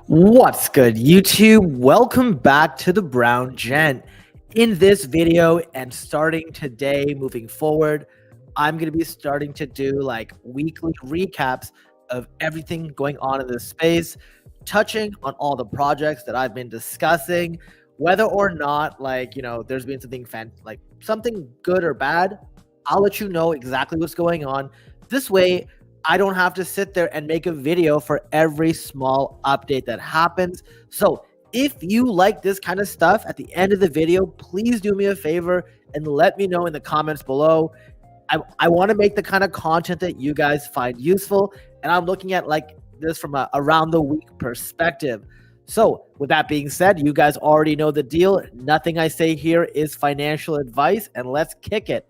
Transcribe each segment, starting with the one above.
What's good, YouTube? Welcome back to the Brown Gent. In this video and starting today, moving forward, I'm going to be starting to do like weekly recaps of everything going on in this space, touching on all the projects that I've been discussing, whether or not there's been something good or bad. I'll let you know exactly what's going on. This way, I don't have to sit there and make a video for every small update that happens. So if you like this kind of stuff at the end of the video, please do me a favor and let me know in the comments below. I want to make the kind of content that you guys find useful, and I'm looking at like this from a around the week perspective. So with that being said, you guys already know the deal. Nothing I say here is financial advice, and let's kick it.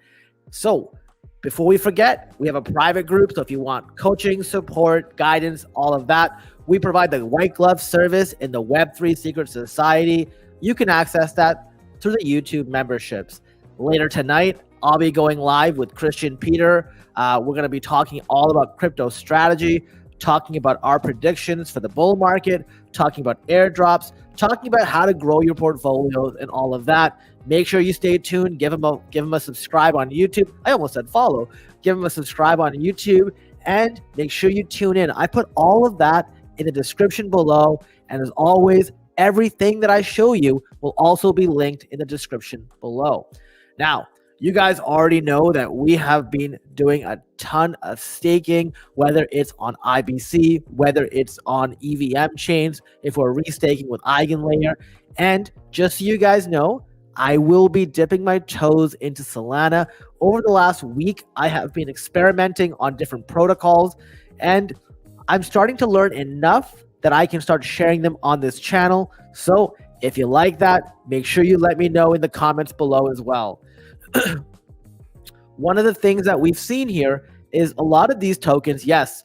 So before we forget, we have a private group. So if you want coaching, support, guidance, all of that, we provide the white glove service in the Web3 Secret Society. You can access that through the YouTube memberships. Later tonight, I'll be going live with Christian Peter. We're going to be talking all about crypto strategy, talking about our predictions for the bull market, talking about airdrops, talking about how to grow your portfolios and all of that. Make sure you stay tuned. Give him a subscribe on YouTube. I almost said follow. Give him a subscribe on YouTube and make sure you tune in. I put all of that in the description below. And as always, everything that I show you will also be linked in the description below. Now, you guys already know that we have been doing a ton of staking, whether it's on IBC, whether it's on EVM chains, if we're restaking with Eigenlayer. And just so you guys know, I will be dipping my toes into Solana. Over the last week, I have been experimenting on different protocols, and I'm starting to learn enough that I can start sharing them on this channel. So if you like that, make sure you let me know in the comments below as well. One of the things that we've seen here is a lot of these tokens, yes,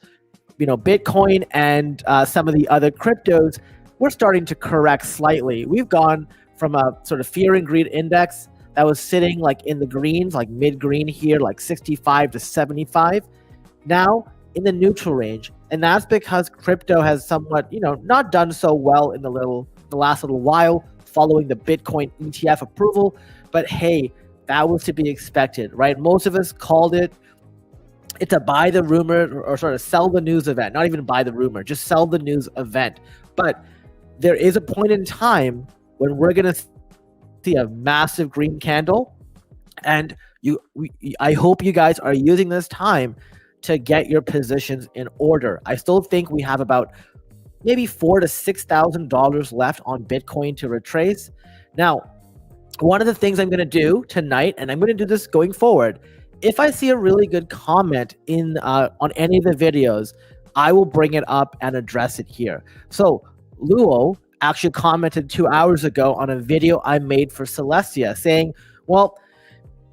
Bitcoin and some of the other cryptos, we're starting to correct slightly. We've gone from a sort of fear and greed index that was sitting like in the greens, like mid-green here, like 65 to 75, now in the neutral range. And that's because crypto has somewhat, not done so well in the last little while following the Bitcoin ETF approval. But hey, that was to be expected, right? Most of us called it. It's a buy the rumor or sort of sell the news event, not even buy the rumor, just sell the news event. But there is a point in time when we're going to see a massive green candle, and I hope you guys are using this time to get your positions in order. I still think we have about maybe $4,000 to $6,000 left on Bitcoin to retrace. Now, one of the things I'm going to do tonight, and I'm going to do this going forward, if I see a really good comment on any of the videos, I will bring it up and address it here. So Luo actually commented 2 hours ago on a video I made for Celestia saying, well,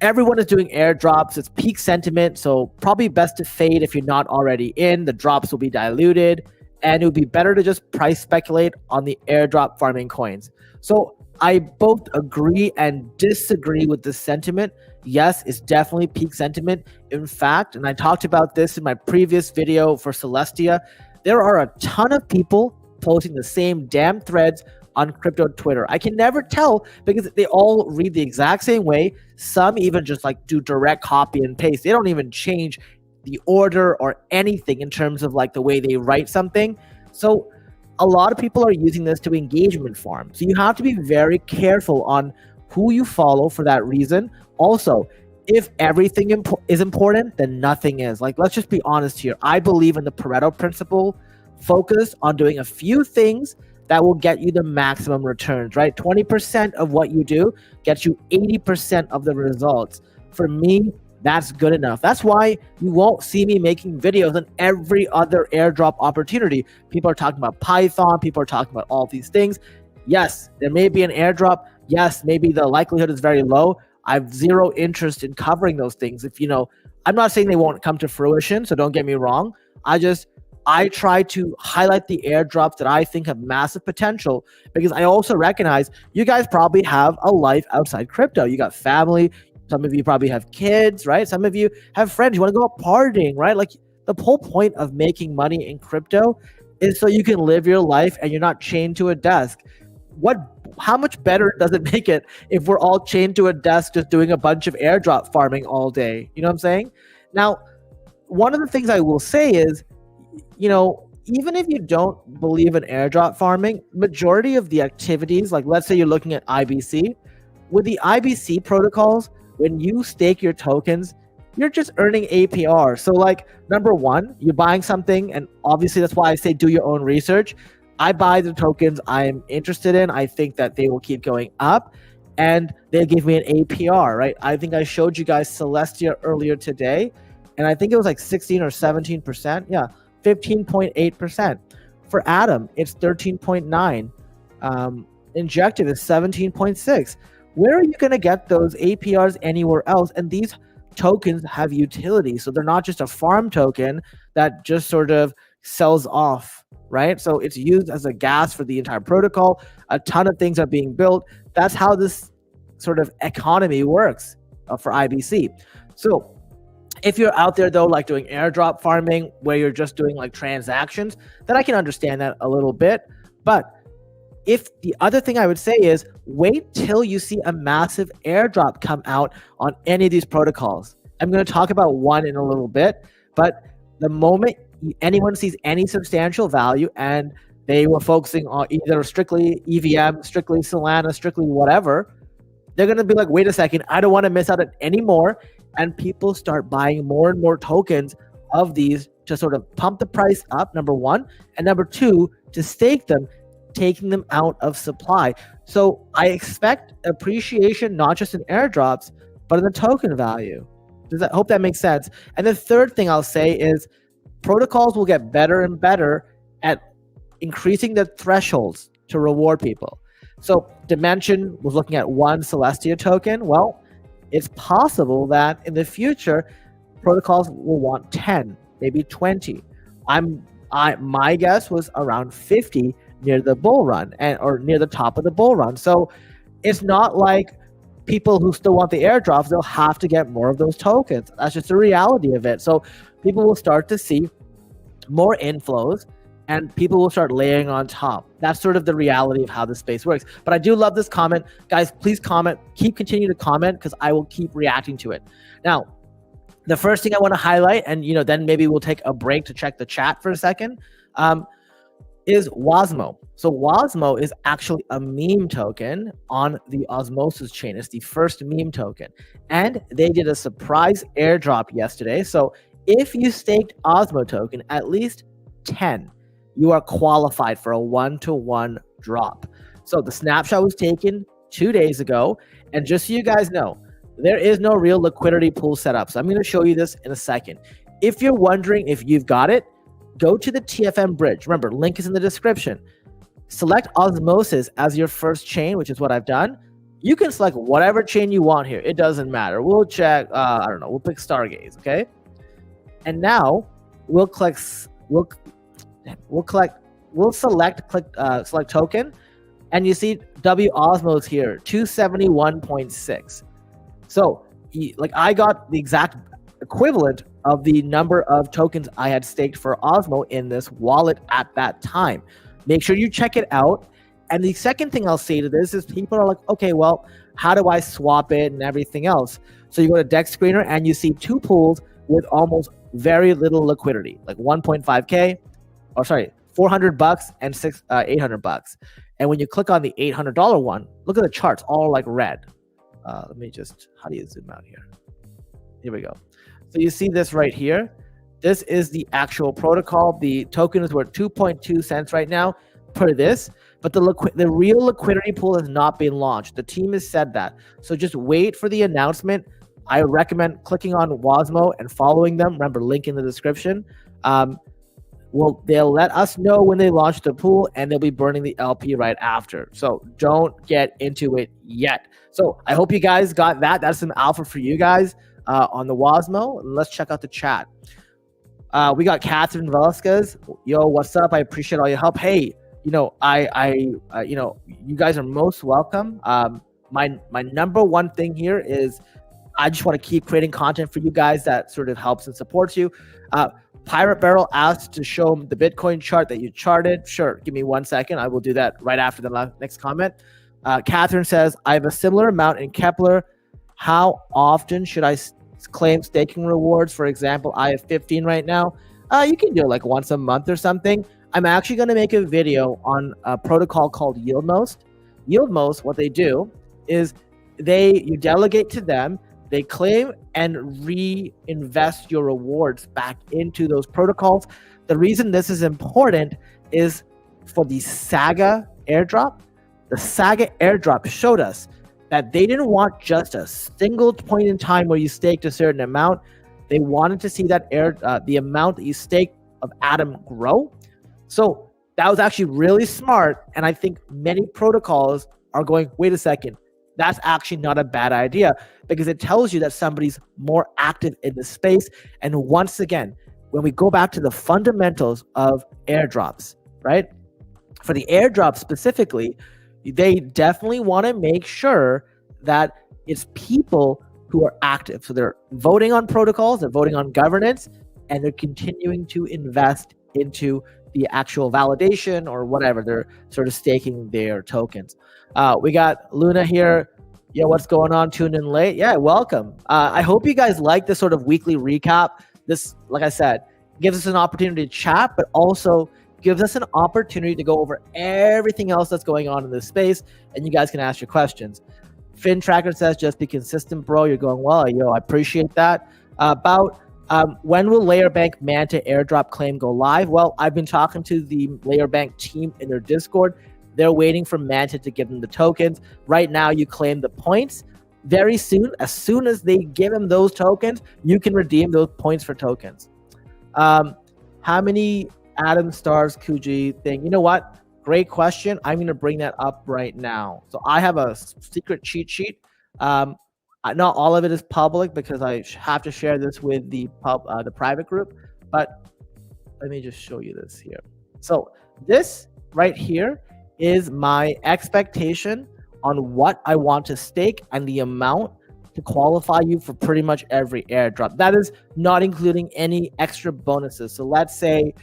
everyone is doing airdrops. It's peak sentiment, so probably best to fade if you're not already in. The drops will be diluted, and it would be better to just price speculate on the airdrop farming coins. So I both agree and disagree with this sentiment. Yes, it's definitely peak sentiment. In fact, and I talked about this in my previous video for Celestia, there are a ton of people posting the same damn threads on crypto Twitter. I can never tell because they all read the exact same way. Some even just like do direct copy and paste. They don't even change the order or anything in terms of like the way they write something. So a lot of people are using this to engagement farm. So you have to be very careful on who you follow for that reason. Also, if everything is important, then nothing is. Like, let's just be honest here. I believe in the Pareto principle. Focus on doing a few things that will get you the maximum returns, right? 20% of what you do gets you 80% of the results. For me, that's good enough. That's why you won't see me making videos on every other airdrop opportunity. People are talking about Python. People are talking about all these things. Yes, there may be an airdrop. Yes, maybe the likelihood is very low. I have zero interest in covering those things. I'm not saying they won't come to fruition, so don't get me wrong. I try to highlight the airdrops that I think have massive potential because I also recognize you guys probably have a life outside crypto. You got family. Some of you probably have kids, right? Some of you have friends. You want to go out partying, right? Like the whole point of making money in crypto is so you can live your life and you're not chained to a desk. How much better does it make it if we're all chained to a desk just doing a bunch of airdrop farming all day? You know what I'm saying? Now, one of the things I will say is, even if you don't believe in airdrop farming, majority of the activities, like let's say you're looking at IBC, with the IBC protocols, when you stake your tokens, you're just earning APR. So like, number one, you're buying something, and obviously that's why I say do your own research. I buy the tokens I'm interested in. I think that they will keep going up, and they give me an APR, right? I think I showed you guys Celestia earlier today, and I think it was like 16 or 17%. Yeah, 15.8%. For Atom, it's 13.9. Injective is 17.6. Where are you going to get those APRs anywhere else? And these tokens have utility, so they're not just a farm token that just sort of sells off, right? So it's used as a gas for the entire protocol. A ton of things are being built. That's how this sort of economy works for IBC. So if you're out there though, like doing airdrop farming where you're just doing like transactions, then I can understand that a little bit. But if the other thing I would say is wait till you see a massive airdrop come out on any of these protocols. I'm going to talk about one in a little bit, but the moment anyone sees any substantial value and they were focusing on either strictly EVM, strictly Solana, strictly whatever, they're going to be like, wait a second, I don't want to miss out on any more. And people start buying more and more tokens of these to sort of pump the price up, number one, and number two, to stake them, taking them out of supply. So I expect appreciation, not just in airdrops, but in the token value. Hope that makes sense. And the third thing I'll say is protocols will get better and better at increasing the thresholds to reward people. So Dimension was looking at one Celestia token. Well, it's possible that in the future, protocols will want 10, maybe 20. My guess was around 50 near the bull run or near the top of the bull run. So it's not like people who still want the airdrops, they'll have to get more of those tokens. That's just the reality of it. So people will start to see more inflows and people will start layering on top. That's sort of the reality of how this space works. But I do love this comment. Guys, please comment. Continue to comment because I will keep reacting to it. Now, the first thing I want to highlight, and then maybe we'll take a break to check the chat for a second, is Wasmo. So Wasmo is actually a meme token on the Osmosis chain. It's the first meme token. And they did a surprise airdrop yesterday. So if you staked Osmo token, at least 10, you are qualified for a 1-to-1 drop. So the snapshot was taken 2 days ago. And just so you guys know, there is no real liquidity pool set up. So I'm going to show you this in a second. If you're wondering if you've got it, go to the TFM bridge. Remember, link is in the description. Select Osmosis as your first chain, which is what I've done. You can select whatever chain you want here. It doesn't matter. We'll check, we'll pick Stargaze, okay? And now we'll select token, and you see WOSMO is here, 271.6. So like I got the exact equivalent of the number of tokens I had staked for Osmo in this wallet at that time. Make sure you check it out. And the second thing I'll say to this is people are like, okay, well, how do I swap it and everything else? So you go to Dex Screener and you see two pools with almost very little liquidity, like 1.5K, or sorry, $400 and $800. And when you click on the $800 one, look at the charts, all like red. Let me just, how do you zoom out here? Here we go. So you see this right here. This is the actual protocol. The token is worth 2.2 cents right now per this, but the real liquidity pool has not been launched. The team has said that. So just wait for the announcement. I recommend clicking on Wasmo and following them. Remember, link in the description. They'll let us know when they launch the pool, and they'll be burning the LP right after. So don't get into it yet. So I hope you guys got that. That's some alpha for you guys on the Wasmo. Let's check out the chat. We got Catherine Velasquez. Yo, what's up? I appreciate all your help. Hey, you guys are most welcome. My number one thing here is I just want to keep creating content for you guys that sort of helps and supports you. Pirate Barrel asked to show the Bitcoin chart that you charted. Sure, give me 1 second. I will do that right after the next comment. Catherine says, I have a similar amount in Kepler. How often should I claim staking rewards? For example, I have 15 right now. You can do it like once a month or something. I'm actually going to make a video on a protocol called YieldMost. YieldMost, what they do is you delegate to them, they claim and reinvest your rewards back into those protocols. The reason this is important is for the Saga airdrop. The Saga airdrop showed us that they didn't want just a single point in time where you staked a certain amount. They wanted to see that the amount that you staked of Atom grow. So that was actually really smart. And I think many protocols are going, wait a second, that's actually not a bad idea, because it tells you that somebody's more active in the space. And once again, when we go back to the fundamentals of airdrops, right? For the airdrop specifically, they definitely want to make sure that it's people who are active. So they're voting on protocols, they're voting on governance, and they're continuing to invest into the actual validation or whatever. They're sort of staking their tokens. We got Luna here. Yeah, what's going on? Tuned in late. Yeah, welcome. I hope you guys like this sort of weekly recap. This, like I said, gives us an opportunity to chat, but also gives us an opportunity to go over everything else that's going on in this space, and you guys can ask your questions. Finn Tracker says, just be consistent, bro. You're going well. Yo, I appreciate that. When will Layer Bank Manta airdrop claim go live? Well, I've been talking to the Layer Bank team in their Discord. They're waiting for Manta to give them the tokens. Right now, you claim the points. Very soon, as soon as they give them those tokens, you can redeem those points for tokens. How many Atom Stars Kuji thing? You know what? Great question. I'm going to bring that up right now. So I have a secret cheat sheet. Not all of it is public because I have to share this with the private group. But let me just show you this here. So this right here is my expectation on what I want to stake and the amount to qualify you for pretty much every airdrop. That is not including any extra bonuses. So let's say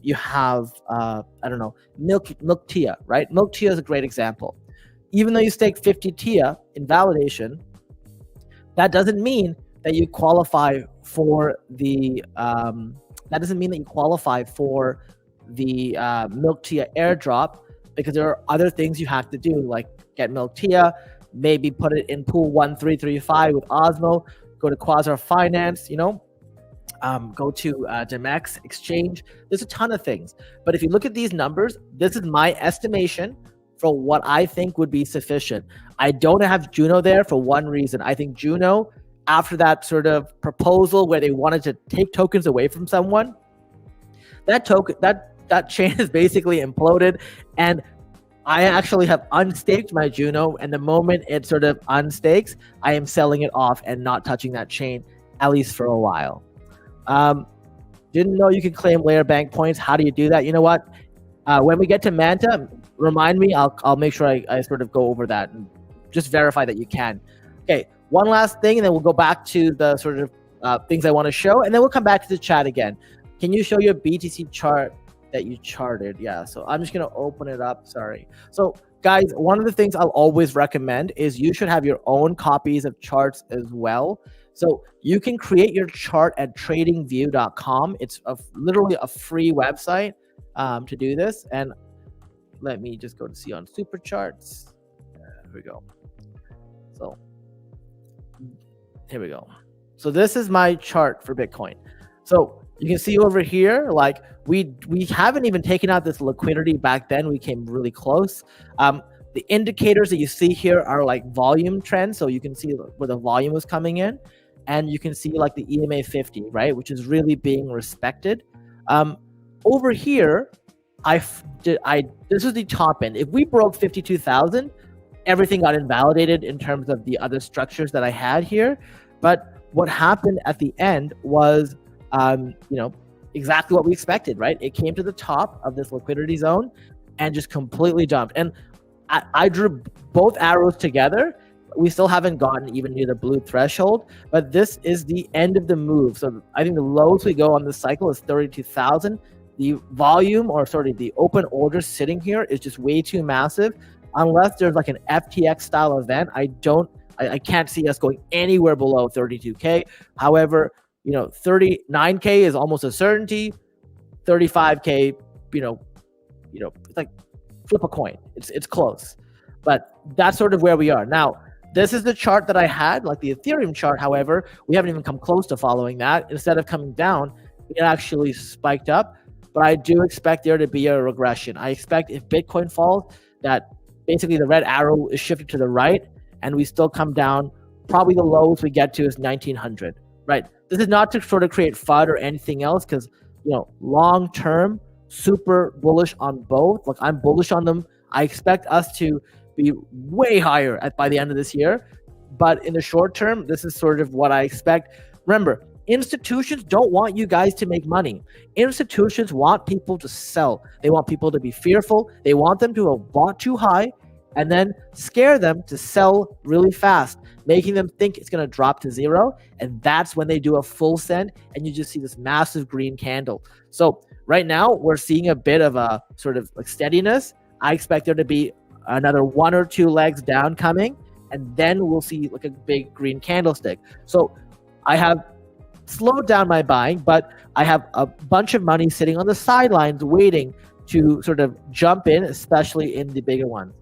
you have, I don't know, Milk Tia, right? Milk Tia is a great example. Even though you stake 50 Tia in validation, that doesn't mean that you qualify for the Milk Tia airdrop, because there are other things you have to do, like get Milk Tia, maybe put it in pool 1335 with WOSMO, go to Quasar Finance, go to Demex Exchange. There's a ton of things. But if you look at these numbers, this is my estimation for what I think would be sufficient. I don't have Juno there for one reason. I think Juno, after that sort of proposal where they wanted to take tokens away from someone, that chain has basically imploded, and I actually have unstaked my Juno, and the moment it sort of unstakes, I am selling it off and not touching that chain, at least for a while. Didn't know you could claim Layer Bank points. How do you do that? You know what? When we get to Manta, remind me. I'll make sure I sort of go over that and just verify that you can. Okay, one last thing, and then we'll go back to the sort of things I want to show, and then we'll come back to the chat again. Can you show your BTC chart that you charted? Yeah, so I'm just going to open it up. Sorry. So guys, one of the things I'll always recommend is you should have your own copies of charts as well. So you can create your chart at tradingview.com. It's literally a free website to do this. And let me just go to see on super charts. Here we go. So here we go. So this is my chart for Bitcoin. So you can see over here, like we haven't even taken out this liquidity back then. We came really close. The indicators that you see here are like volume trends. So you can see where the volume was coming in, and you can see like the EMA 50, right? Which is really being respected. Over here, this is the top end. If we broke 52,000, everything got invalidated in terms of the other structures that I had here. But what happened at the end was, exactly what we expected, right? It came to the top of this liquidity zone and just completely dumped. And I drew both arrows together. we still haven't gotten even near the blue threshold, but this is the end of the move. So I think the lowest we go on this cycle is 32,000. The volume, or sorry, the open orders sitting here is just way too massive. Unless there's like an FTX style event, I can't see us going anywhere below 32K. However, 39K is almost a certainty. 35K, it's like flip a coin. It's close, but that's sort of where we are now. This is the chart that I had, like the Ethereum chart. However, we haven't even come close to following that. Instead of coming down, it actually spiked up. But I do expect there to be a regression. I expect if Bitcoin falls, that basically the red arrow is shifted to the right, and we still come down. Probably the lowest we get to is 1900, right? This is not to sort of create FUD or anything else, because long term, super bullish on both. Like, I'm bullish on them. I expect us to be way higher by the end of this year. But in the short term, this is sort of what I expect. Remember, institutions don't want you guys to make money. Institutions want people to sell. They want people to be fearful. They want them to have bought too high and then scare them to sell really fast, making them think it's going to drop to zero. And that's when they do a full send, and you just see this massive green candle. So right now, we're seeing a bit of a sort of like steadiness. I expect there to be another 1 or 2 legs down coming, and then we'll see like a big green candlestick. So I have slowed down my buying, but I have a bunch of money sitting on the sidelines waiting to sort of jump in, especially in the bigger ones.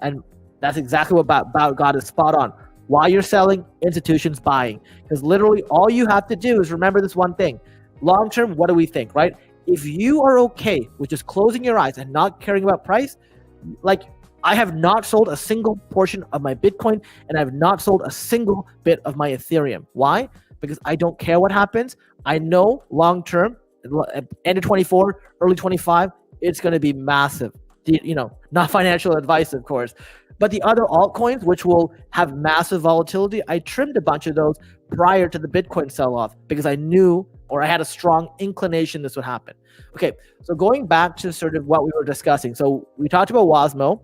And that's exactly what about God is spot on. While you're selling, institutions buying. Because literally all you have to do is remember this one thing. Long term, what do we think, right? If you are okay with just closing your eyes and not caring about price, like I have not sold a single portion of my Bitcoin, and I have not sold a single bit of my Ethereum. Why? Because I don't care what happens. I know long term, end of 24, early 25, it's going to be massive. Not financial advice, of course, but the other altcoins, which will have massive volatility, I trimmed a bunch of those prior to the Bitcoin sell-off because I knew, or I had a strong inclination this would happen. Okay, so going back to sort of what we were discussing. So we talked about Wasmo.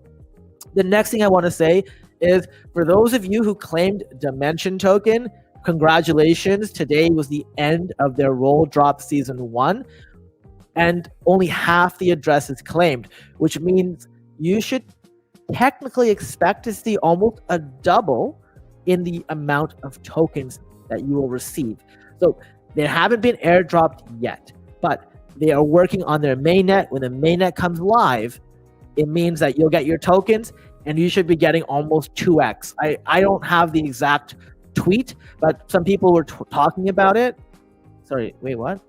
The next thing I want to say is, for those of you who claimed Dimension token, congratulations. Today was the end of their roll drop season 1. And only half the address is claimed, which means you should technically expect to see almost a double in the amount of tokens that you will receive. So they haven't been airdropped yet, but they are working on their mainnet. When the mainnet comes live, it means that you'll get your tokens and you should be getting almost 2x. I don't have the exact tweet, but some people were talking about it. Sorry, wait, what?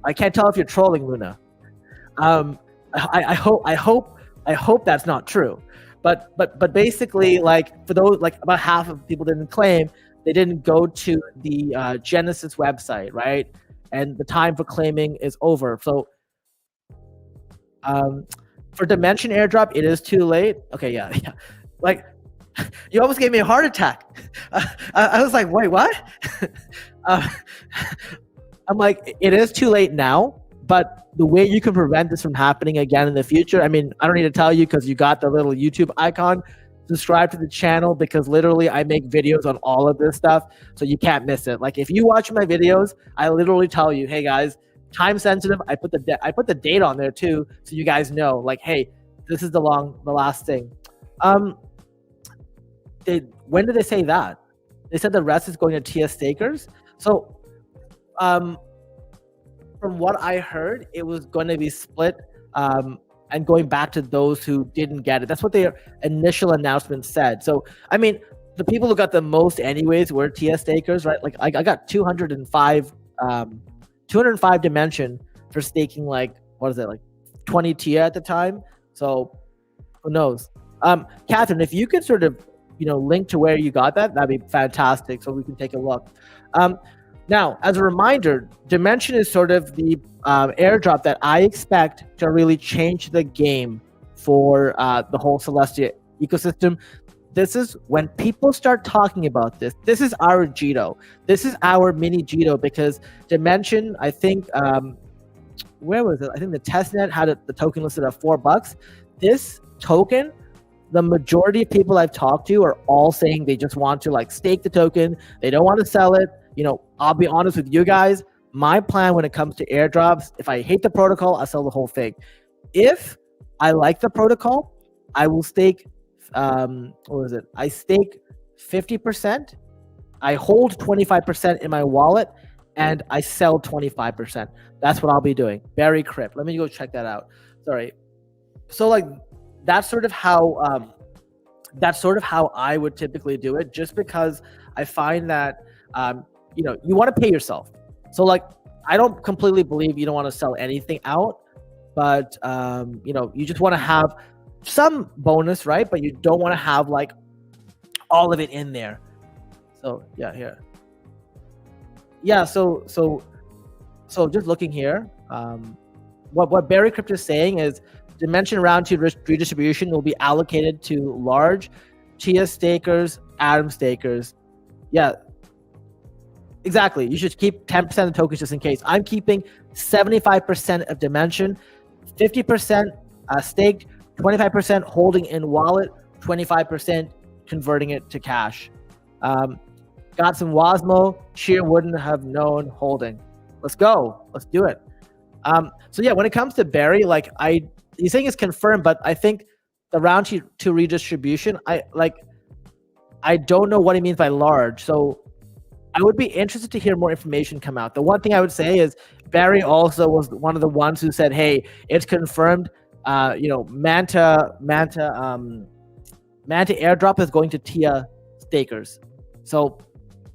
I can't tell if you're trolling, Luna. I hope that's not true. But basically, like, for those, like, about half of people didn't claim, they didn't go to the Genesis website, right? And the time for claiming is over. So for Dimension airdrop, it is too late. Okay, yeah. Like, you almost gave me a heart attack. I was like, wait, what? I'm like, it is too late now, but the way you can prevent this from happening again in the future, I mean, I don't need to tell you because you got the little YouTube icon. Subscribe to the channel, because literally I make videos on all of this stuff, so you can't miss it. Like, if you watch my videos, I literally tell you, hey guys, time sensitive. I put the date on there too, so you guys know, like, hey, this is the last thing. When did they say that? They said the rest is going to TS stakers. So from what I heard, it was going to be split and going back to those who didn't get it. That's what their initial announcement said. So, I mean, the people who got the most anyways were TS stakers, right? Like, I got 205 Dimension for staking, like, what is it, like 20 TIA at the time? So who knows? Catherine, if you could sort of, link to where you got that, that'd be fantastic, so we can take a look. Now, as a reminder, Dimension is sort of the airdrop that I expect to really change the game for the whole Celestia ecosystem. This is when people start talking about this. This is our Jito. This is our mini Jito, because Dimension, I think, where was it? I think the testnet had the token listed at $4. This token the majority of people I've talked to are all saying they just want to like stake the token. They don't want to sell it. I'll be honest with you guys. My plan when it comes to airdrops, if I hate the protocol, I'll sell the whole thing. If I like the protocol, I will stake, I stake 50%. I hold 25% in my wallet, and I sell 25%. That's what I'll be doing. Barry Crypt. Let me go check that out. Sorry. So like that's sort of how I would typically do it, just because I find that you want to pay yourself. So like I don't completely believe you don't want to sell anything out, but you just want to have some bonus, right? But you don't want to have like all of it in there. So yeah, here. Yeah, so just looking here, what Barry Crypt is saying is Dimension round 2 redistribution will be allocated to large Chia stakers, Atom stakers. Yeah, exactly. You should keep 10% of the tokens just in case. I'm keeping 75% of Dimension, 50% staked, 25% holding in wallet, 25% converting it to cash. Got some Wasmo. Cheer wouldn't have known holding. Let's go. Let's do it. So yeah, when it comes to Barry, like he's saying it's confirmed, but I think the round 2 redistribution, I don't know what he means by large. So I would be interested to hear more information come out. The one thing I would say is Barry also was one of the ones who said, "Hey, it's confirmed. Manta airdrop is going to Tia stakers." So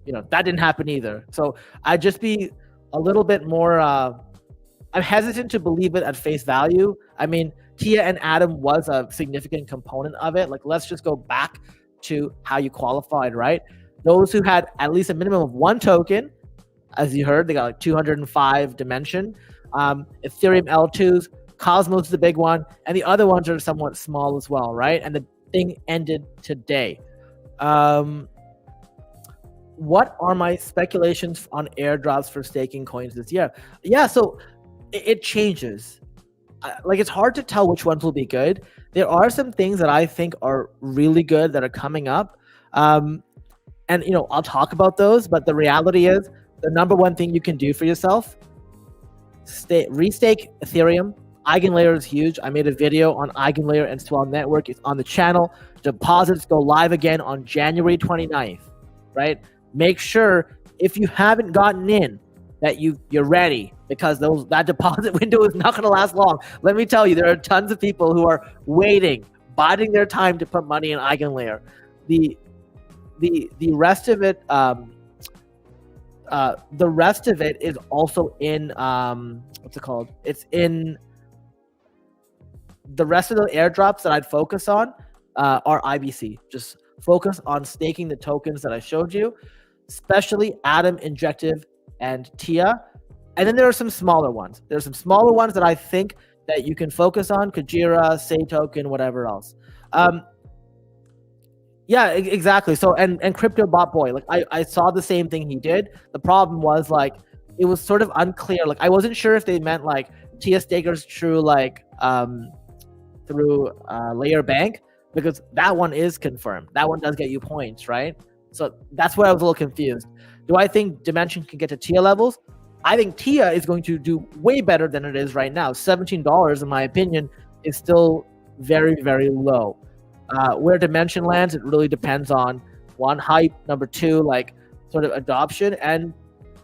that didn't happen either. So I'd just be a little bit more. I'm hesitant to believe it at face value. I mean, Tia and Atom was a significant component of it. Like, let's just go back to how you qualified, right? Those who had at least a minimum of one token, as you heard, they got like 205 Dimension. Ethereum L2s, Cosmos is the big one, and the other ones are somewhat small as well, right? And the thing ended today. What are my speculations on airdrops for staking coins this year? Yeah, so it changes. Like, it's hard to tell which ones will be good. There are some things that I think are really good that are coming up. And I'll talk about those, but the reality is the number one thing you can do for yourself, restake Ethereum. Eigenlayer is huge. I made a video on Eigenlayer and Swell Network. It's on the channel. Deposits go live again on January 29th, right? Make sure if you haven't gotten in that you're ready, because that deposit window is not going to last long. Let me tell you, there are tons of people who are waiting, biding their time to put money in Eigenlayer. The rest of it, is also in what's it called? It's in the rest of the airdrops that I'd focus on are IBC. Just focus on staking the tokens that I showed you, especially Atom, Injective, and Tia. And then there are some smaller ones. There's some smaller ones that I think that you can focus on: Kujira, Say Token, whatever else. Yeah, exactly. So and Crypto Bot Boy, like I saw the same thing he did. The problem was like it was sort of unclear. Like I wasn't sure if they meant like Tia stakers through like through Layer Bank, because that one is confirmed. That one does get you points, right? So that's where I was a little confused. Do I think Dimension can get to Tia levels? I think Tia is going to do way better than it is right now. $17, in my opinion, is still very, very low. Where Dimension lands, it really depends on one, hype, number two, like sort of adoption, and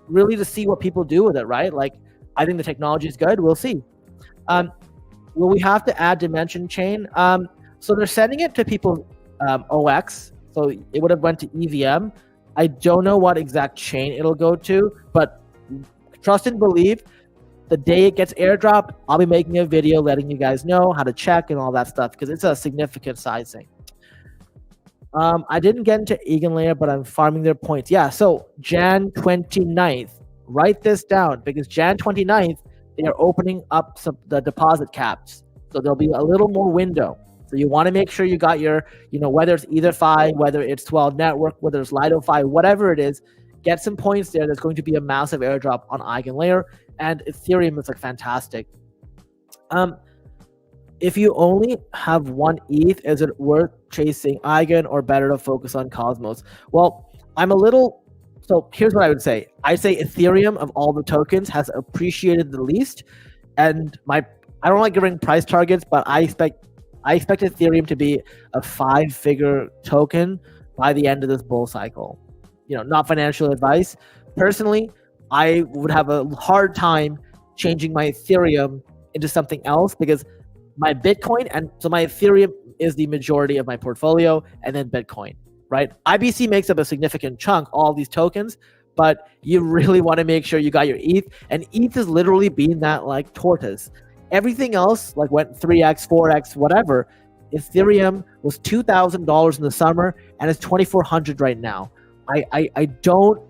really to see what people do with it, right? Like, I think the technology is good. We'll see. Will we have to add Dimension Chain? So they're sending it to people OX, so it would have went to EVM. I don't know what exact chain it'll go to, but trust and believe, the day it gets airdropped, I'll be making a video letting you guys know how to check and all that stuff, because it's a significant sizing. I didn't get into Eigenlayer, but I'm farming their points. Yeah, so Jan 29th, write this down, because Jan 29th, they are opening up the deposit caps. So there'll be a little more window. So you want to make sure you got your, whether it's EtherFi, whether it's 12 Network, whether it's LidoFi, whatever it is, get some points there. There's going to be a massive airdrop on Eigenlayer, and Ethereum is like fantastic. If you only have one ETH, is it worth chasing Eigen or better to focus on Cosmos? Well, so here's what I would say. I say Ethereum of all the tokens has appreciated the least, and I don't like giving price targets, but I expect Ethereum to be a 5-figure token by the end of this bull cycle. Not financial advice. Personally, I would have a hard time changing my Ethereum into something else because my Bitcoin my Ethereum is the majority of my portfolio, and then Bitcoin, right? IBC makes up a significant chunk, all these tokens, but you really want to make sure you got your ETH, and ETH is literally being that like tortoise. Everything else like went 3x, 4x, whatever. Ethereum was $2,000 in the summer and it's $2,400 right now. I don't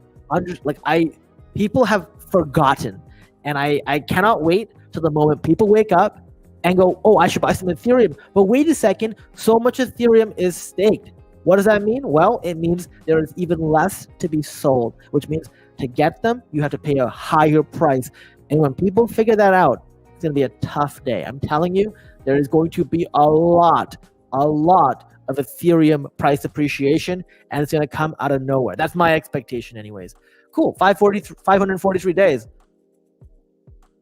people have forgotten, and I cannot wait till the moment people wake up and go, oh, I should buy some Ethereum. But wait a second, so much Ethereum is staked. What does that mean? Well, it means there is even less to be sold, which means to get them, you have to pay a higher price. And when people figure that out, it's going to be a tough day. I'm telling you, there is going to be a lot of Ethereum price appreciation, and it's going to come out of nowhere. That's my expectation anyways. Cool, 543 days.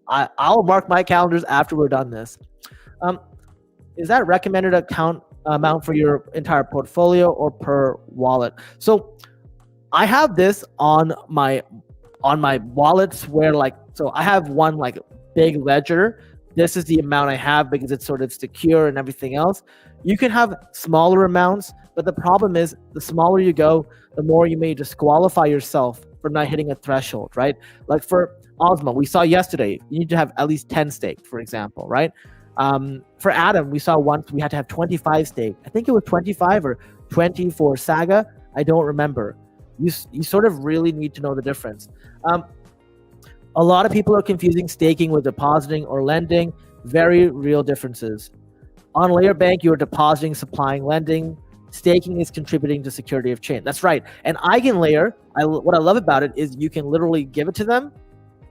I'll mark my calendars after we're done this. Is that recommended account amount for your entire portfolio or per wallet? So I have this on my wallets where so I have one like big ledger. This is the amount I have because it's sort of secure and everything else. You can have smaller amounts, but the problem is the smaller you go, the more you may disqualify yourself from not hitting a threshold, right? Like for WOSMO, we saw yesterday, you need to have at least 10 staked, for example, right? For Atom, we saw once we had to have 25 staked. I think it was 25 or 20 for Saga. I don't remember. You sort of really need to know the difference. A lot of people are confusing staking with depositing or lending. Very real differences. On Layer Bank, you are depositing, supplying, lending. Staking is contributing to security of chain. That's right. And EigenLayer, what I love about it is you can literally give it to them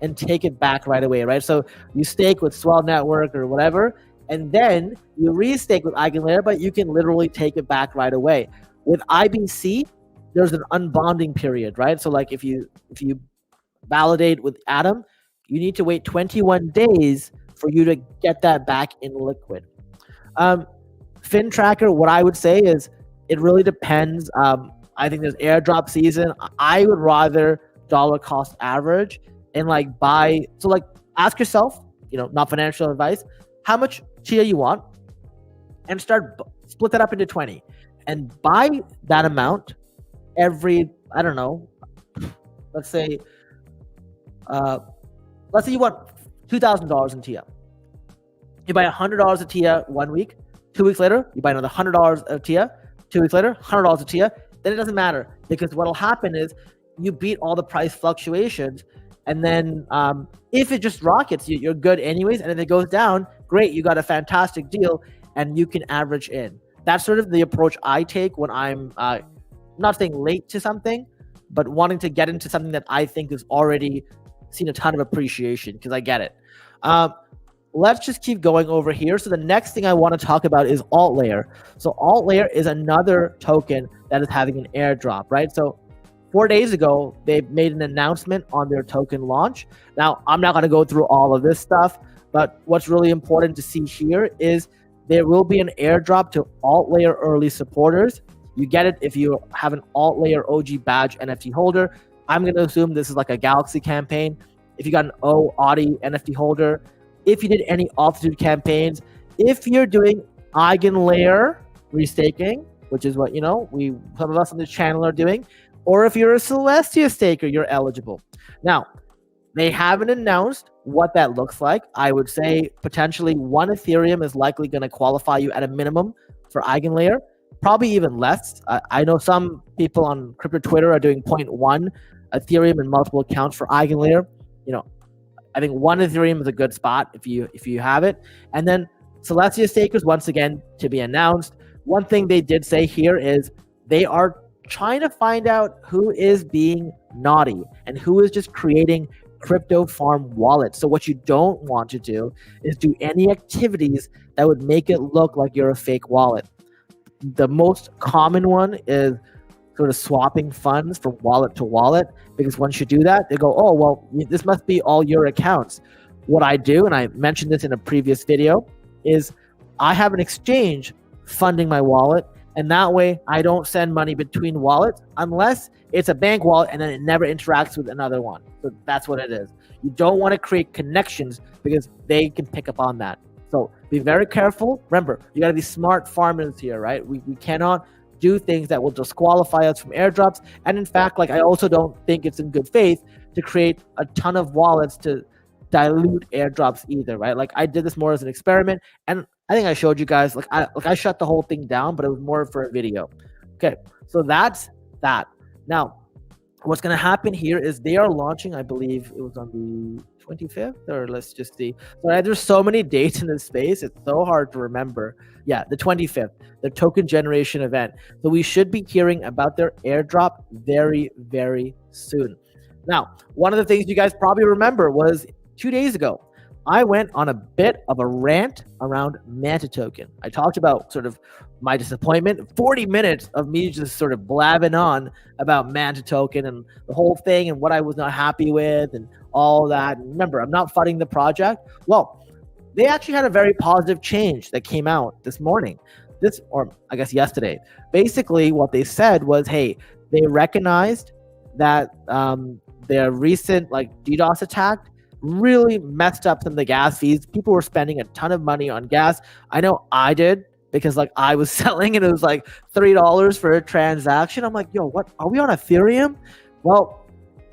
and take it back right away, right? So you stake with Swell Network or whatever, and then you restake with EigenLayer, but you can literally take it back right away. With IBC, there's an unbonding period, right? So like if you validate with Atom, you need to wait 21 days for you to get that back in liquid. FinTracker, what I would say is it really depends. I think there's airdrop season. I would rather dollar cost average and buy. So ask yourself, not financial advice, how much chia you want, and split that up into 20 and buy that amount every, I don't know, let's say you want $2,000 in TIA. You buy $100 of TIA 1 week. 2 weeks later, you buy another $100 of TIA. 2 weeks later, $100 of TIA. Then it doesn't matter because what'll happen is you beat all the price fluctuations, and then if it just rockets, you're good anyways. And if it goes down, great, you got a fantastic deal, and you can average in. That's sort of the approach I take when I'm not saying late to something, but wanting to get into something that I think is already seen a ton of appreciation, because I get it. Let's just keep going over here. So the next thing I want to talk about is Altlayer. So Altlayer is another token that is having an airdrop, right? So 4 days ago, they made an announcement on their token launch. Now, I'm not going to go through all of this stuff, but what's really important to see here is there will be an airdrop to Altlayer early supporters. You get it if you have an Altlayer OG badge NFT holder. I'm going to assume this is like a Galaxy campaign. If you got an Audi NFT holder, if you did any altitude campaigns, if you're doing EigenLayer restaking, which is what some of us on this channel are doing, or if you're a Celestia staker, you're eligible. Now, they haven't announced what that looks like. I would say potentially 1 Ethereum is likely going to qualify you at a minimum for EigenLayer, probably even less. I know some people on crypto Twitter are doing 0.1 Ethereum in multiple accounts for EigenLayer. I think 1 Ethereum is a good spot if you have it. And then Celestia stakers, once again, to be announced. One thing they did say here is they are trying to find out who is being naughty and who is just creating crypto farm wallet. So what you don't want to do is do any activities that would make it look like you're a fake wallet. The most common one is sort of swapping funds from wallet to wallet, because once you do that, they go, oh, well, this must be all your accounts. What I do, and I mentioned this in a previous video, is I have an exchange funding my wallet, and that way I don't send money between wallets unless it's a bank wallet and then it never interacts with another one. So that's what it is. You don't want to create connections because they can pick up on that. So be very careful. Remember, you got to be smart farmers here, right? We cannot do things that will disqualify us from airdrops. And in fact, like, I also don't think it's in good faith to create a ton of wallets to dilute airdrops either, right? Like, I did this more as an experiment, and I think I showed you guys, I shut the whole thing down, but it was more for a video. Okay, so that's that. Now, what's going to happen here is they are launching, I believe it was on the 25th, or let's just see. So there's so many dates in this space, it's so hard to remember. Yeah, the 25th, the token generation event. So we should be hearing about their airdrop very, very soon. Now, one of the things you guys probably remember was 2 days ago, I went on a bit of a rant around Manta token. I talked about sort of my disappointment, 40 minutes of me just sort of blabbing on about Manta token and the whole thing and what I was not happy with and all that. And remember, I'm not funding the project. Well, they actually had a very positive change that came out this morning, or I guess yesterday. Basically, what they said was, hey, they recognized that their recent DDoS attack really messed up some of the gas fees. People were spending a ton of money on gas. I know I did, because I was selling and it was $3 for a transaction. I'm like, yo, what, are we on Ethereum? Well,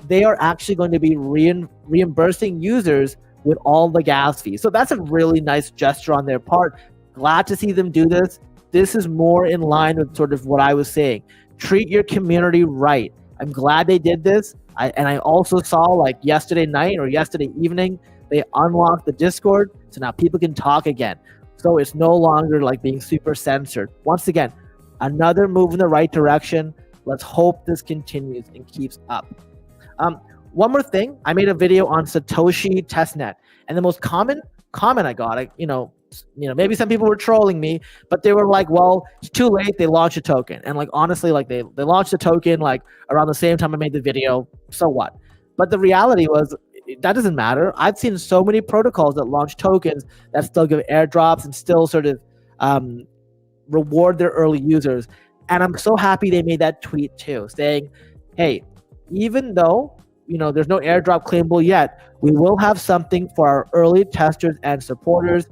they are actually going to be reimbursing users with all the gas fees. So that's a really nice gesture on their part. Glad to see them do this. This is more in line with sort of what I was saying. Treat your community right. I'm glad they did this. I also saw yesterday night or yesterday evening, they unlocked the Discord. So now people can talk again. So it's no longer being super censored. Once again, another move in the right direction. Let's hope this continues and keeps up. One more thing, I made a video on Satoshi testnet, and the most common comment I got, maybe some people were trolling me, but they were like, well, it's too late, they launched a token. And honestly, they launched a token around the same time I made the video, so what? But the reality was, that doesn't matter. I've seen so many protocols that launch tokens that still give airdrops and still sort of reward their early users. And I'm so happy they made that tweet too, saying, hey, even though there's no airdrop claimable yet, we will have something for our early testers and supporters.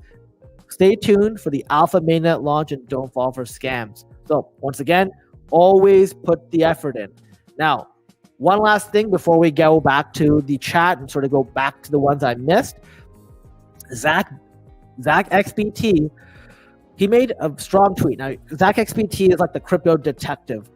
Stay tuned for the alpha mainnet launch and don't fall for scams. So once again, always put the effort in. Now, one last thing before we go back to the chat and sort of go back to the ones I missed. Zach XBT, he made a strong tweet. Now, Zach XBT is like the crypto detective.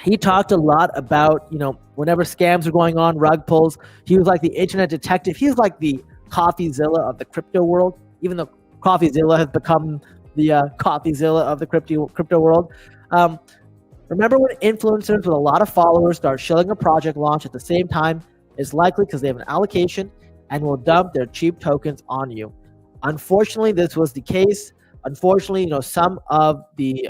He talked a lot about, whenever scams are going on, rug pulls. He was like the internet detective. He's like the CoffeeZilla of the crypto world, even though CoffeeZilla has become the CoffeeZilla of the crypto world. Remember when influencers with a lot of followers start shilling a project launch at the same time? It's likely because they have an allocation and will dump their cheap tokens on you. Unfortunately, this was the case. Unfortunately, some of the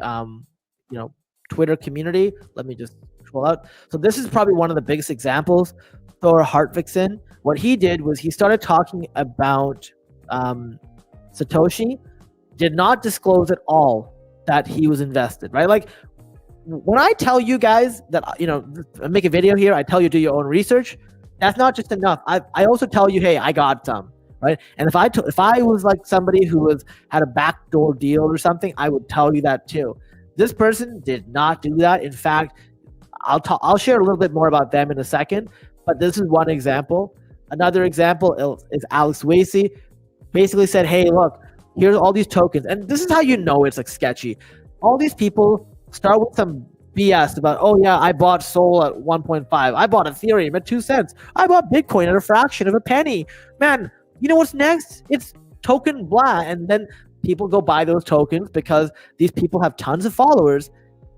Twitter community. Let me just scroll out. So this is probably one of the biggest examples. Thor Hartvigsen, what he did was he started talking about Satoshi, did not disclose at all that he was invested, right? When I tell you guys that, I make a video here, I tell you do your own research. That's not just enough. I also tell you, hey, I got some, right? And if I was somebody who had a backdoor deal or something, I would tell you that too. This person did not do that. In fact, I'll share a little bit more about them in a second, but this is one example. Another example is Alex Wasey. Basically said, hey, look, here's all these tokens. And this is how you know it's sketchy. All these people start with some BS about, oh yeah, I bought Sol at 1.5. I bought Ethereum at 2 cents. I bought Bitcoin at a fraction of a penny. Man, you know what's next? It's token blah. And then people go buy those tokens because these people have tons of followers,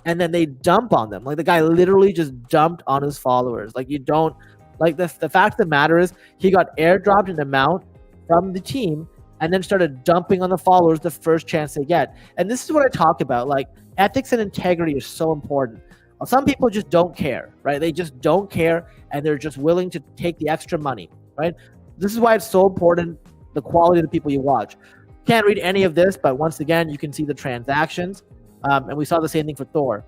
and then they dump on them. The guy literally just dumped on his followers. You don't Like the fact of the matter is he got airdropped an amount from the team and then started dumping on the followers the first chance they get. And this is what I talk about. Like, ethics and integrity is so important. Some people just don't care, right? They just don't care, and they're just willing to take the extra money, right? This is why it's so important, the quality of the people you watch. Can't read any of this, but once again, you can see the transactions. And we saw the same thing for Thor.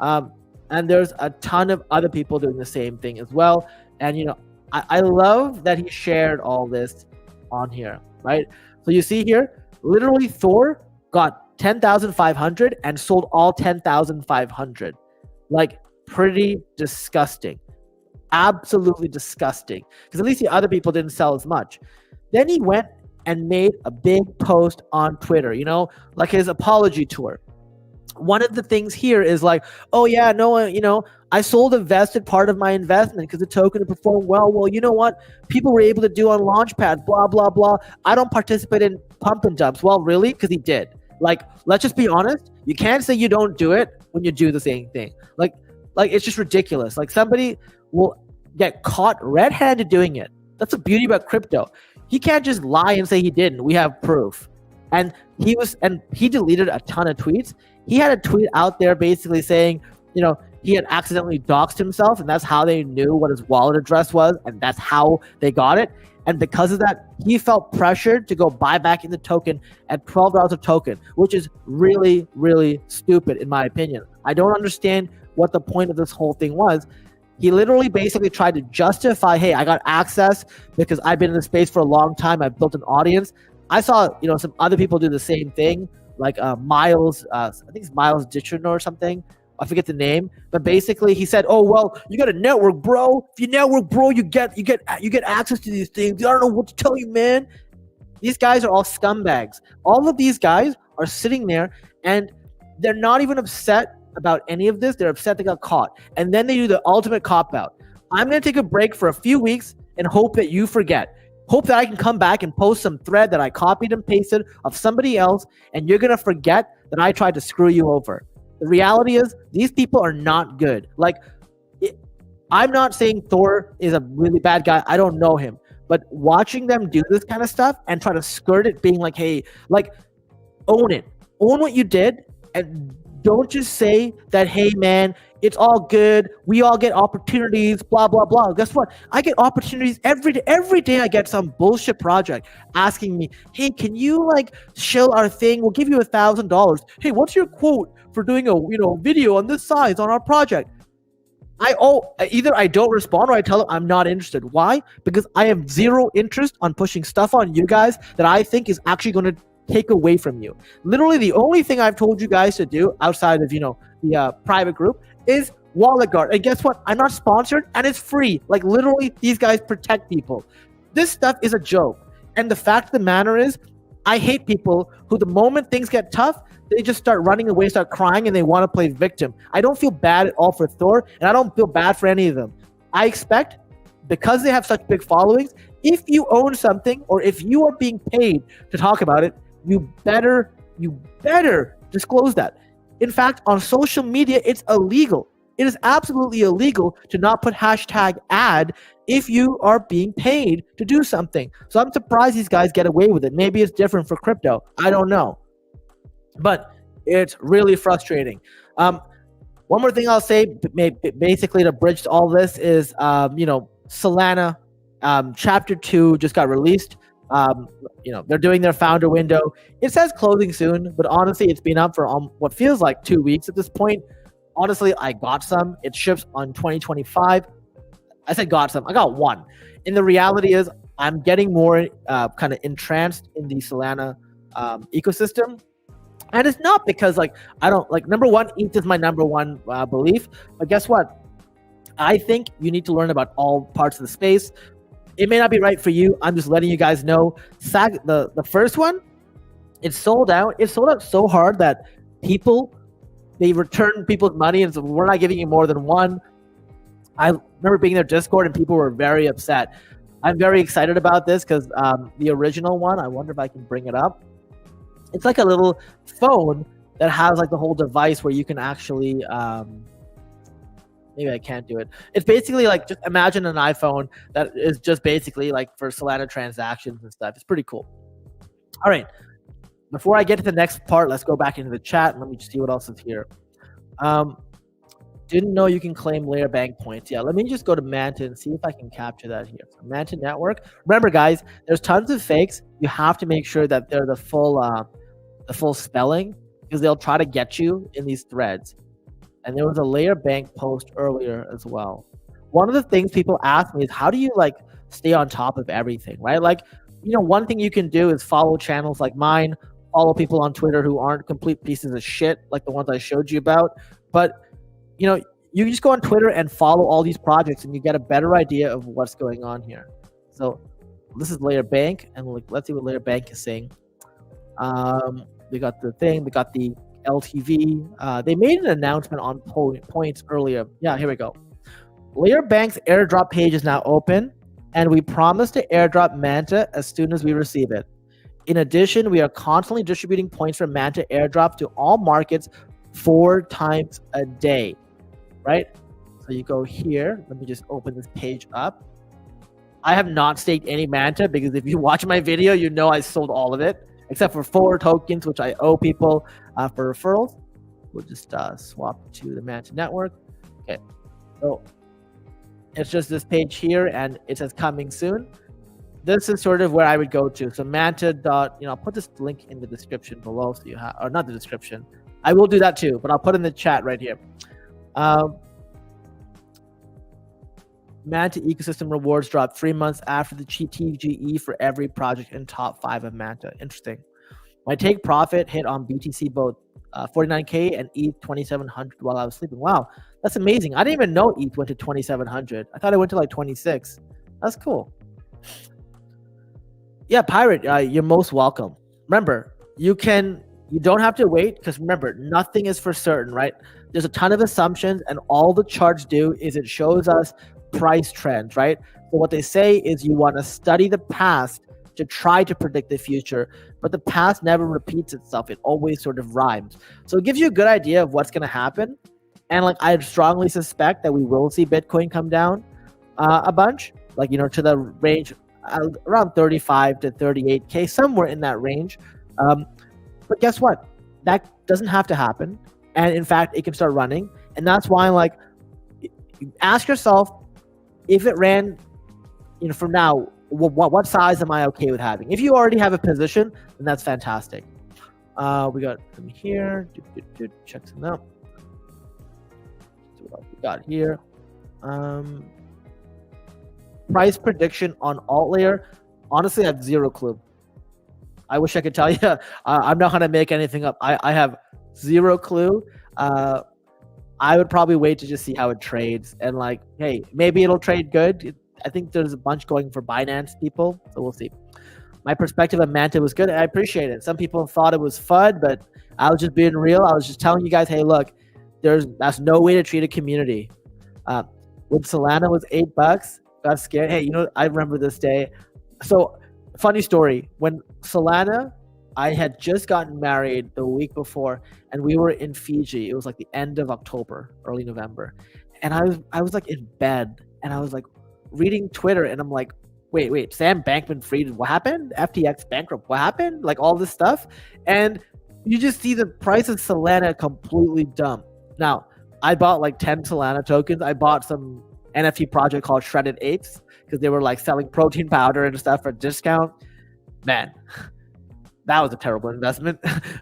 And there's a ton of other people doing the same thing as well. And, you know, I love that he shared all this on here, right? So you see here, literally Thor got 10,500 and sold all 10,500. Like, pretty disgusting. Absolutely disgusting. Because at least the other people didn't sell as much. Then he went and made a big post on Twitter, you know, like his apology tour. One of the things here is like, oh yeah, no, you know, I sold a vested part of my investment because the token performed well. Well, you know what? People were able to do on Launchpad, blah, blah, blah. I don't participate in pump and dumps. Well, really? Because he did. Like, let's just be honest. You can't say you don't do it when you do the same thing. Like it's just ridiculous. Like, somebody will get caught red-handed doing it. That's the beauty about crypto. He can't just lie and say he didn't. We have proof. And he deleted a ton of tweets. He had a tweet out there basically saying, you know, he had accidentally doxed himself, and that's how they knew what his wallet address was, and that's how they got it. And because of that, he felt pressured to go buy back in the token at $12 a token, which is really, really stupid in my opinion. I don't understand what the point of this whole thing was. He literally basically tried to justify, hey, I got access because I've been in the space for a long time. I've built an audience. I saw, you know, some other people do the same thing, like Miles, I think it's Miles Ditchner or something. I forget the name, but basically he said, "Oh well, you got a network, bro. If you network, bro, you get access to these things. I don't know what to tell you, man." These guys are all scumbags. All of these guys are sitting there, and they're not even upset about any of this. They're upset they got caught, and then they do the ultimate cop out. I'm gonna take a break for a few weeks and hope that you forget. Hope that I can come back and post some thread that I copied and pasted of somebody else, and you're gonna forget that I tried to screw you over. The reality is, these people are not good. Like, I'm not saying Thor is a really bad guy. I don't know him. But watching them do this kind of stuff and try to skirt it, being like, hey, like, own it. Own what you did, and don't just say that, hey, man, it's all good. We all get opportunities, blah, blah, blah. Guess what? I get opportunities every day. Every day I get some bullshit project asking me, hey, can you, like, shill our thing? We'll give you $1,000. Hey, what's your quote for doing a video on this size on our project? Either I don't respond or I tell them I'm not interested. Why? Because I have zero interest on pushing stuff on you guys that I think is actually going to take away from you. Literally, the only thing I've told you guys to do outside of the private group is wallet guard. And guess what? I'm not sponsored, and it's free. Like, literally, these guys protect people. This stuff is a joke. And the fact of the matter is, I hate people who, the moment things get tough, they just start running away, start crying, and they want to play victim. I don't feel bad at all for Thor, and I don't feel bad for any of them. I expect, because they have such big followings, if you own something or if you are being paid to talk about it, you better disclose that. In fact, on social media, it's illegal. It is absolutely illegal to not put hashtag ad if you are being paid to do something. So I'm surprised these guys get away with it. Maybe it's different for crypto. I don't know. But it's really frustrating. One more thing I'll say, basically to bridge all this, is Solana Chapter 2 just got released. They're doing their founder window. It says closing soon, but honestly, it's been up for what feels like 2 weeks at this point. Honestly, I got some. It ships on 2025. I said got some. I got one. And the reality is, I'm getting more kind of entranced in the Solana ecosystem. And it's not because, like, I don't, like, number one, ETH is my number one belief. But guess what? I think you need to learn about all parts of the space. It may not be right for you. I'm just letting you guys know. The first one, it sold out. It sold out so hard that they returned people's money and said, we're not giving you more than one. I remember being in their Discord and people were very upset. I'm very excited about this because the original one, I wonder if I can bring it up. It's like a little phone that has like the whole device where you can actually maybe I can't do it. It's basically like, just imagine an iPhone that is just basically like for Solana transactions and stuff. It's pretty cool. All right. Before I get to the next part, let's go back into the chat and let me just see what else is here. Didn't know you can claim layer bank points. Yeah, let me just go to Manta and see if I can capture that here. So Manta network. Remember, guys, there's tons of fakes. You have to make sure that they're the full spelling, because they'll try to get you in these threads. And there was a layer bank post earlier as well. One of the things people ask me is, how do you like stay on top of everything, right? Like, you know, one thing you can do is follow channels like mine, follow people on Twitter who aren't complete pieces of shit like the ones I showed you about. But, you know, you just go on Twitter and follow all these projects and you get a better idea of what's going on here. So this is Layer Bank, and let's see what Layer Bank is saying. They got the thing, they got the LTV. They made an announcement on points earlier. Yeah, here we go. Layer Bank's airdrop page is now open, and we promise to airdrop Manta as soon as we receive it. In addition, we are constantly distributing points from Manta airdrop to all markets 4 times a day, right? So you go here. Let me just open this page up. I have not staked any Manta, because if you watch my video, you know I sold all of it, except for 4 tokens, which I owe people for referrals. We'll just swap to the Manta network. Okay, so it's just this page here, and it says coming soon. This is sort of where I would go to. So Manta I'll put this link in the description below, so you have, or not the description. I will do that too, but I'll put in the chat right here. Manta ecosystem rewards drop 3 months after the TGE for every project in top 5 of Manta. Interesting. My take profit hit on BTC both 49K and ETH 2,700 while I was sleeping. Wow, that's amazing. I didn't even know ETH went to 2,700. I thought it went to like 26. That's cool. Yeah, Pirate, you're most welcome. Remember, you don't have to wait, because remember, nothing is for certain, right? There's a ton of assumptions, and all the charts do is it shows us price trends, right? So what they say is you want to study the past to try to predict the future, but the past never repeats itself. It always sort of rhymes. So it gives you a good idea of what's going to happen. And like, I strongly suspect that we will see Bitcoin come down a bunch, like, you know, to the range around 35 to 38K, somewhere in that range. But guess what? That doesn't have to happen. And in fact, it can start running. And that's why, like, ask yourself, if it ran, you know, from now, what size am I okay with having? If you already have a position, then that's fantastic. We got from here. Check some out. See what else we got here. Price prediction on Altlayer. Honestly, I have zero clue. I wish I could tell you. I'm not gonna make anything up. I have zero clue. I would probably wait to just see how it trades, and like, hey, maybe it'll trade good. I think there's a bunch going for Binance people, so we'll see. My perspective of Manta was good. I appreciate it. Some people thought it was FUD, but I was just being real. I was just telling you guys, hey, look, that's no way to treat a community. When Solana was $8, got scared. Hey, you know, I remember this day. So, funny story. When Solana, I had just gotten married the week before, and we were in Fiji. It was like the end of October, early November, and I was like in bed, and I was like reading Twitter, and I'm like, wait, Sam Bankman-Fried, what happened? FTX bankrupt, what happened? Like all this stuff, and you just see the price of Solana completely dump. Now, I bought like 10 Solana tokens. I bought some NFT project called Shredded Apes, because they were like selling protein powder and stuff for a discount. Man, that was a terrible investment.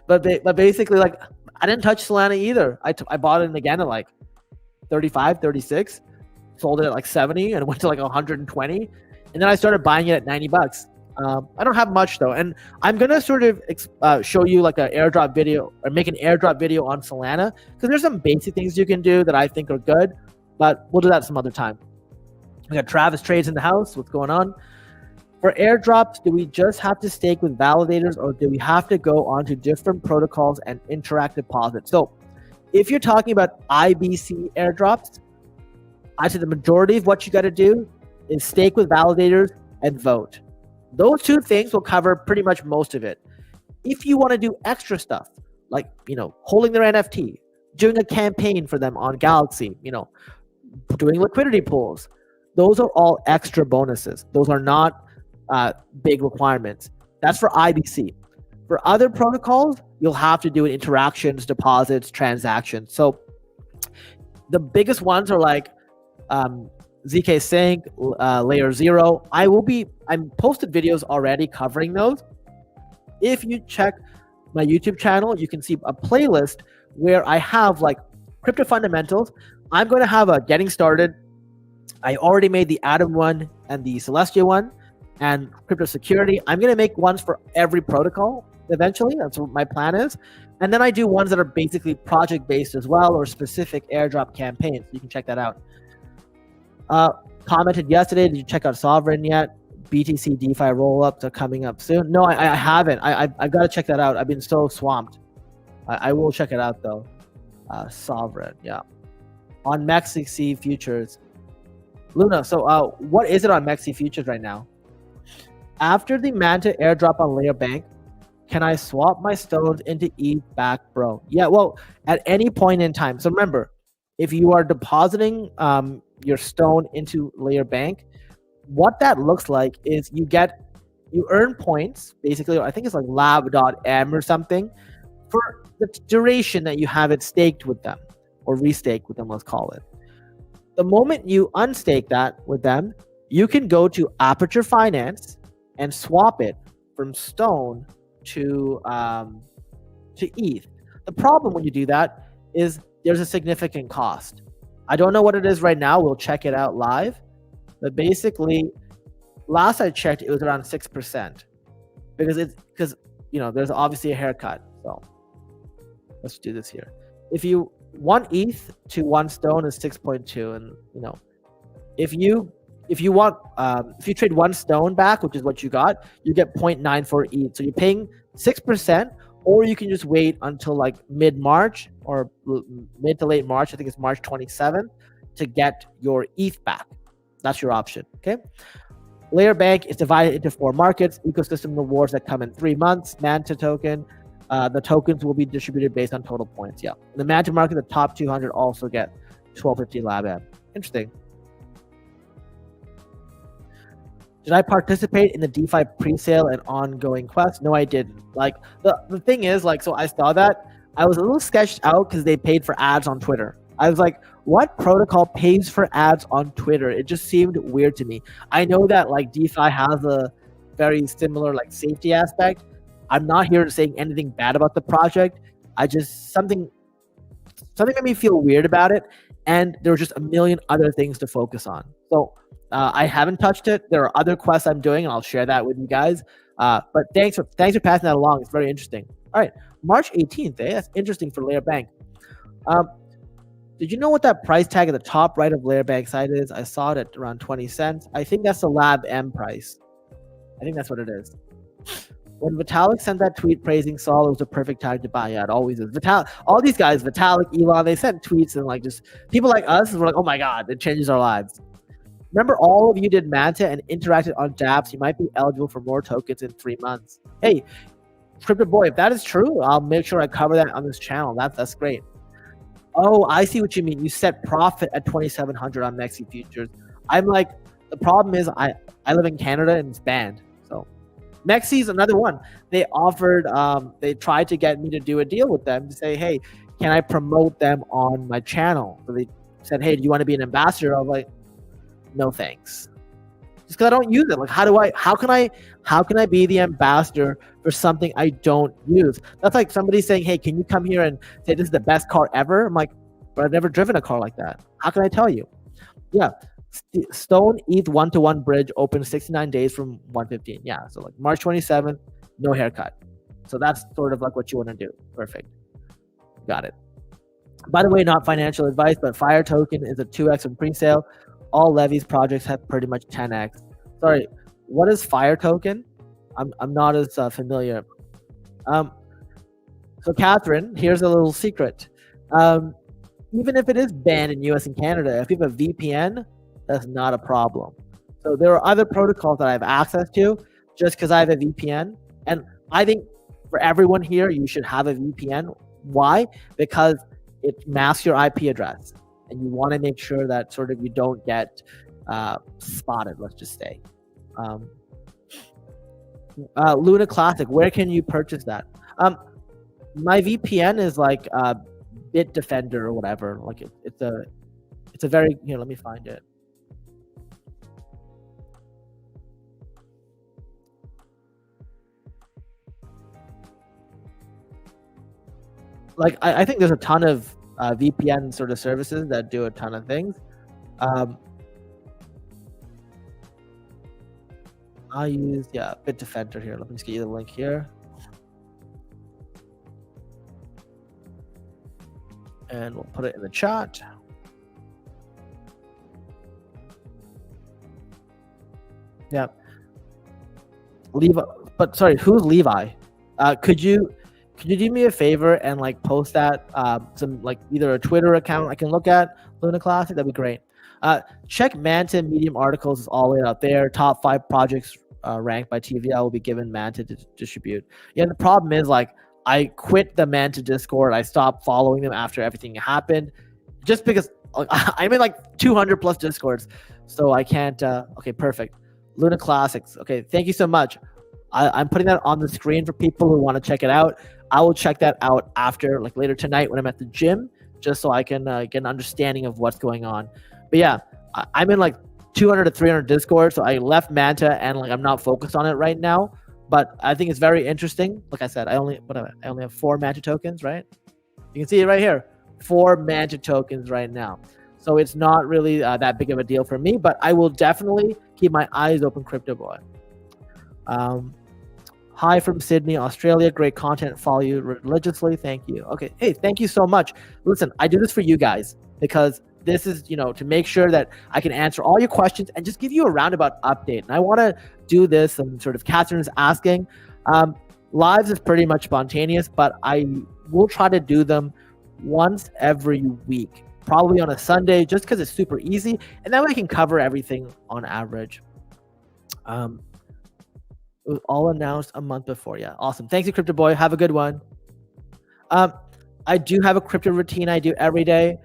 but basically, like, I didn't touch Solana either. I bought it again at like 35, 36, sold it at like 70, and it went to like 120. And then I started buying it at $90. I don't have much though. And I'm going to sort of show you like an airdrop video, or make an airdrop video on Solana, because there's some basic things you can do that I think are good, but we'll do that some other time. We got Travis Trades in the house. What's going on? For airdrops, do we just have to stake with validators, or do we have to go onto different protocols and interact deposits? So if you're talking about IBC airdrops, I'd say the majority of what you got to do is stake with validators and vote. Those two things will cover pretty much most of it. If you want to do extra stuff, like, you know, holding their NFT, doing a campaign for them on Galaxy, you know, doing liquidity pools. Those are all extra bonuses. Those are not big requirements. That's for IBC. For other protocols, you'll have to do interactions, deposits, transactions. So the biggest ones are like ZK Sync, Layer 0. I'm posted videos already covering those. If you check my YouTube channel, you can see a playlist where I have like crypto fundamentals. I'm going to have a getting started. I already made the Atom one and the Celestia one and crypto security. I'm going to make ones for every protocol eventually. That's what my plan is. And then I do ones that are basically project based as well, or specific airdrop campaigns. You can check that out. Commented yesterday, did you check out Sovereign yet? BTC DeFi rollups are coming up soon. No, I haven't. I've got to check that out. I've been so swamped. I will check it out though. Sovereign, yeah. On MEXC futures. Luna, so what is it on MEXC futures right now? After the Manta airdrop on Layer Bank, can I swap my stones into ETH back, bro? Yeah, well, at any point in time. So remember, if you are depositing your stone into Layer Bank, what that looks like is you earn points, basically. I think it's like lab.m or something, for the duration that you have it staked with them, or restaked with them, let's call it. The moment you unstake that with them, you can go to Aperture Finance and swap it from stone to ETH. The problem when you do that is there's a significant cost. I don't know what it is right now. We'll check it out live. But basically, last I checked, it was around 6%, because there's obviously a haircut. So let's do this here. If you 1 ETH to 1 stone is 6.2, and if you trade 1 stone back, which is what you got, you get 0.94 ETH. So you're paying 6%, or you can just wait until like mid-March or mid to late March. I think it's March 27th to get your ETH back. That's your option, okay? Layer Bank is divided into 4 markets. Ecosystem rewards that come in 3 months. Manta token. The tokens will be distributed based on total points. Yeah. In the Manta market, the top 200 also get 1250 lab M. Interesting. Did I participate in the DeFi pre-sale and ongoing quest? No, I didn't. Like the thing is, like, so I saw that. I was a little sketched out because they paid for ads on Twitter. I was like, what protocol pays for ads on Twitter? It just seemed weird to me. I know that like DeFi has a very similar like safety aspect. I'm not here saying anything bad about the project. I just something made me feel weird about it, and there were just a million other things to focus on. So I haven't touched it. There are other quests I'm doing, and I'll share that with you guys. But thanks for passing that along. It's very interesting. All right, March 18th. That's interesting for Layer Bank. Did you know what that price tag at the top right of Layer Bank side is? I saw it at around 20 cents. I think that's the Lab M price. I think that's what it is. When Vitalik sent that tweet praising Sol, it was a perfect time to buy. Yeah, it always is. All these guys, Vitalik, Elon, they sent tweets, and like just people like us were like, oh my God, it changes our lives. Remember, all of you did Manta and interacted on dApps. You might be eligible for more tokens in 3 months. Hey, Crypto Boy, if that is true, I'll make sure I cover that on this channel. That's great. Oh, I see what you mean. You set profit at 2,700 on MEXC futures. I'm like, the problem is I live in Canada and it's banned. So MEXC is another one. They offered, they tried to get me to do a deal with them to say, hey, can I promote them on my channel? So they said, hey, do you want to be an ambassador? I was like, no thanks. Just because I don't use it. Like, how can I be the ambassador for something I don't use? That's like somebody saying, hey, can you come here and say this is the best car ever? I'm like, but I've never driven a car like that. How can I tell you? Yeah. Stone ETH 1-to-1 bridge open 69 days from 115. Yeah. So like March 27th, no haircut. So that's sort of like what you want to do. Perfect. Got it. By the way, not financial advice, but Fire token is a 2x in pre-sale. All Levy's projects have pretty much 10x. Sorry, what is Fire token? I'm not as familiar. So Catherine, here's a little secret. Even if it is banned in US and Canada, if you have a VPN, that's not a problem. So there are other protocols that I have access to just because I have a VPN. And I think for everyone here, you should have a VPN. Why? Because it masks your IP address. and you want to make sure that sort of you don't get spotted, let's just say. Luna Classic, where can you purchase that? My VPN is like Bitdefender or whatever. Like it's a very, here, let me find it. Like I think there's a ton of VPN sort of services that do a ton of things. I use, Bitdefender here. Let me just get you the link here. And we'll put it in the chat. Yeah. Levi, but sorry, who's Levi? Could you do me a favor and like post that some like either a Twitter account I can look at, Luna Classic? That'd be great. Check Manta Medium articles is all the way out there. Top 5 projects ranked by TVL will be given Manta to distribute. Yeah, the problem is like I quit the Manta Discord. I stopped following them after everything happened, just because I'm in like 200 plus Discords, so I can't. Okay, perfect. Luna Classics. Okay, thank you so much. I'm putting that on the screen for people who want to check it out. I will check that out after, like later tonight when I'm at the gym, just so I can get an understanding of what's going on. But yeah, I'm in like 200 to 300 Discord, so I left Manta and like I'm not focused on it right now. But I think it's very interesting. Like I said, I only have 4 Manta tokens, right? You can see it right here, 4 Manta tokens right now. So it's not really that big of a deal for me, but I will definitely keep my eyes open, Crypto Boy. Hi from Sydney, Australia. Great content. Follow you religiously. Thank you. Okay. Hey, thank you so much. Listen, I do this for you guys because this is, to make sure that I can answer all your questions and just give you a roundabout update. And I want to do this, and sort of Catherine's asking. Lives is pretty much spontaneous, but I will try to do them once every week, probably on a Sunday, just because it's super easy. And that way I can cover everything on average. It was all announced a month before. Yeah, awesome. Thanks you, Crypto Boy. Have a good one. I do have a crypto routine I do every day.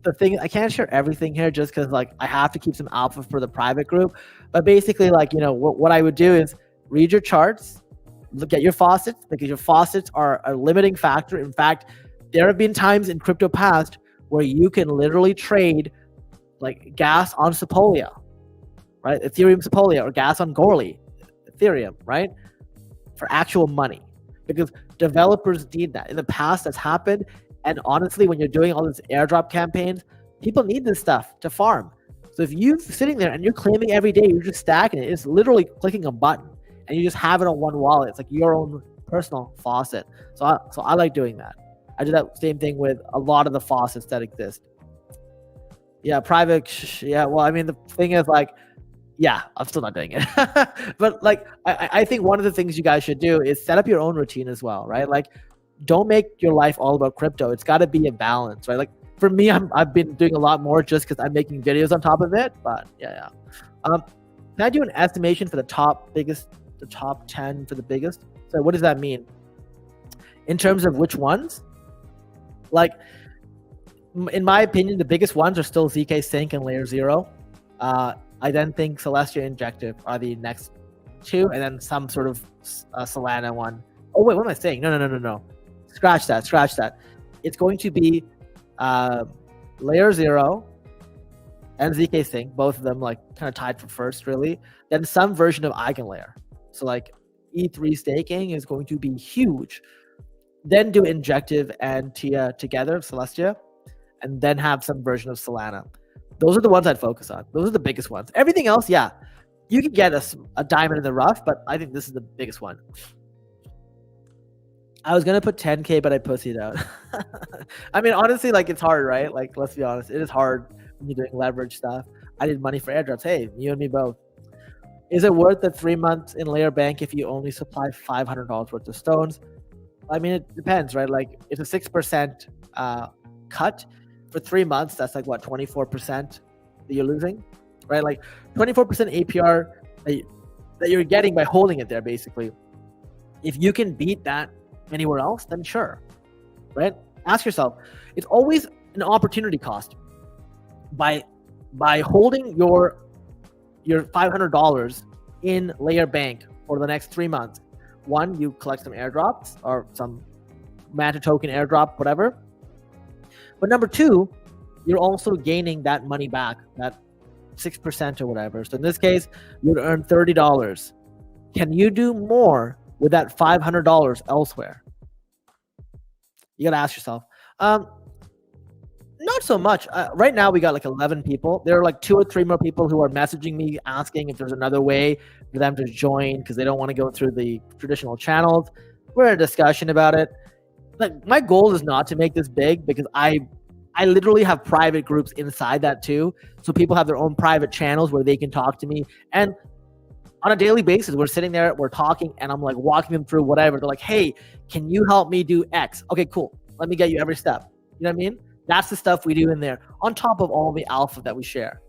The thing, I can't share everything here just because like I have to keep some alpha for the private group. But basically, like, what I would do is read your charts, look at your faucets, because your faucets are a limiting factor. In fact, there have been times in crypto past where you can literally trade like gas on Sepolia, right? Ethereum Sepolia, or gas on Goerli, Ethereum, right? For actual money, because developers need that. In the past, that's happened. And honestly, when you're doing all these airdrop campaigns, people need this stuff to farm. So if you're sitting there and you're claiming every day, you're just stacking it. It's literally clicking a button and you just have it on one wallet. It's like your own personal faucet. So I like doing that. I do that same thing with a lot of the faucets that exist. Yeah, private. Yeah, well, I mean, the thing is like, yeah, I'm still not doing it. But like, I think one of the things you guys should do is set up your own routine as well, right? Like, don't make your life all about crypto. It's got to be a balance, right? Like for me, I've been doing a lot more just because I'm making videos on top of it. But yeah. Can I do an estimation for the top 10 for the biggest? So what does that mean? In terms of which ones? Like, in my opinion, the biggest ones are still ZK Sync and Layer 0. I then think Celestia Injective are the next 2, and then some sort of Solana one. Oh wait, what am I saying? No. Scratch that. It's going to be Layer 0 and ZK Sync, both of them like kind of tied for first, really. Then some version of Eigenlayer. So like E3 staking is going to be huge. Then do Injective and Tia together, Celestia, and then have some version of Solana. Those are the ones I'd focus on. Those are the biggest ones. Everything else, yeah, you can get a diamond in the rough, but I think this is the biggest one. I was gonna put 10K, but I pussied out. I mean, honestly, like it's hard, right? Like, let's be honest, it is hard when you're doing leverage stuff. I did money for airdrops. Hey, you and me both. Is it worth the 3 months in Layer Bank if you only supply $500 worth of stones? I mean, it depends, right? Like, it's a 6% cut for 3 months. That's like what, 24% that you're losing, right? Like 24% APR that you're getting by holding it there, basically. If you can beat that anywhere else, then sure, right? Ask yourself. It's always an opportunity cost. By holding your $500 in Layer Bank for the next 3 months, one, you collect some airdrops or some Manta token airdrop, whatever. But number two, you're also gaining that money back, that 6% or whatever. So in this case, you'd earn $30. Can you do more with that $500 elsewhere? You got to ask yourself. Not so much. Right now, we got like 11 people. There are like 2 or 3 more people who are messaging me asking if there's another way for them to join because they don't want to go through the traditional channels. We're in a discussion about it. Like, my goal is not to make this big because I literally have private groups inside that too. So people have their own private channels where they can talk to me. And on a daily basis, we're sitting there, we're talking, and I'm like walking them through whatever. They're like, hey, can you help me do X? Okay, cool. Let me get you every step. You know what I mean? That's the stuff we do in there on top of all the alpha that we share.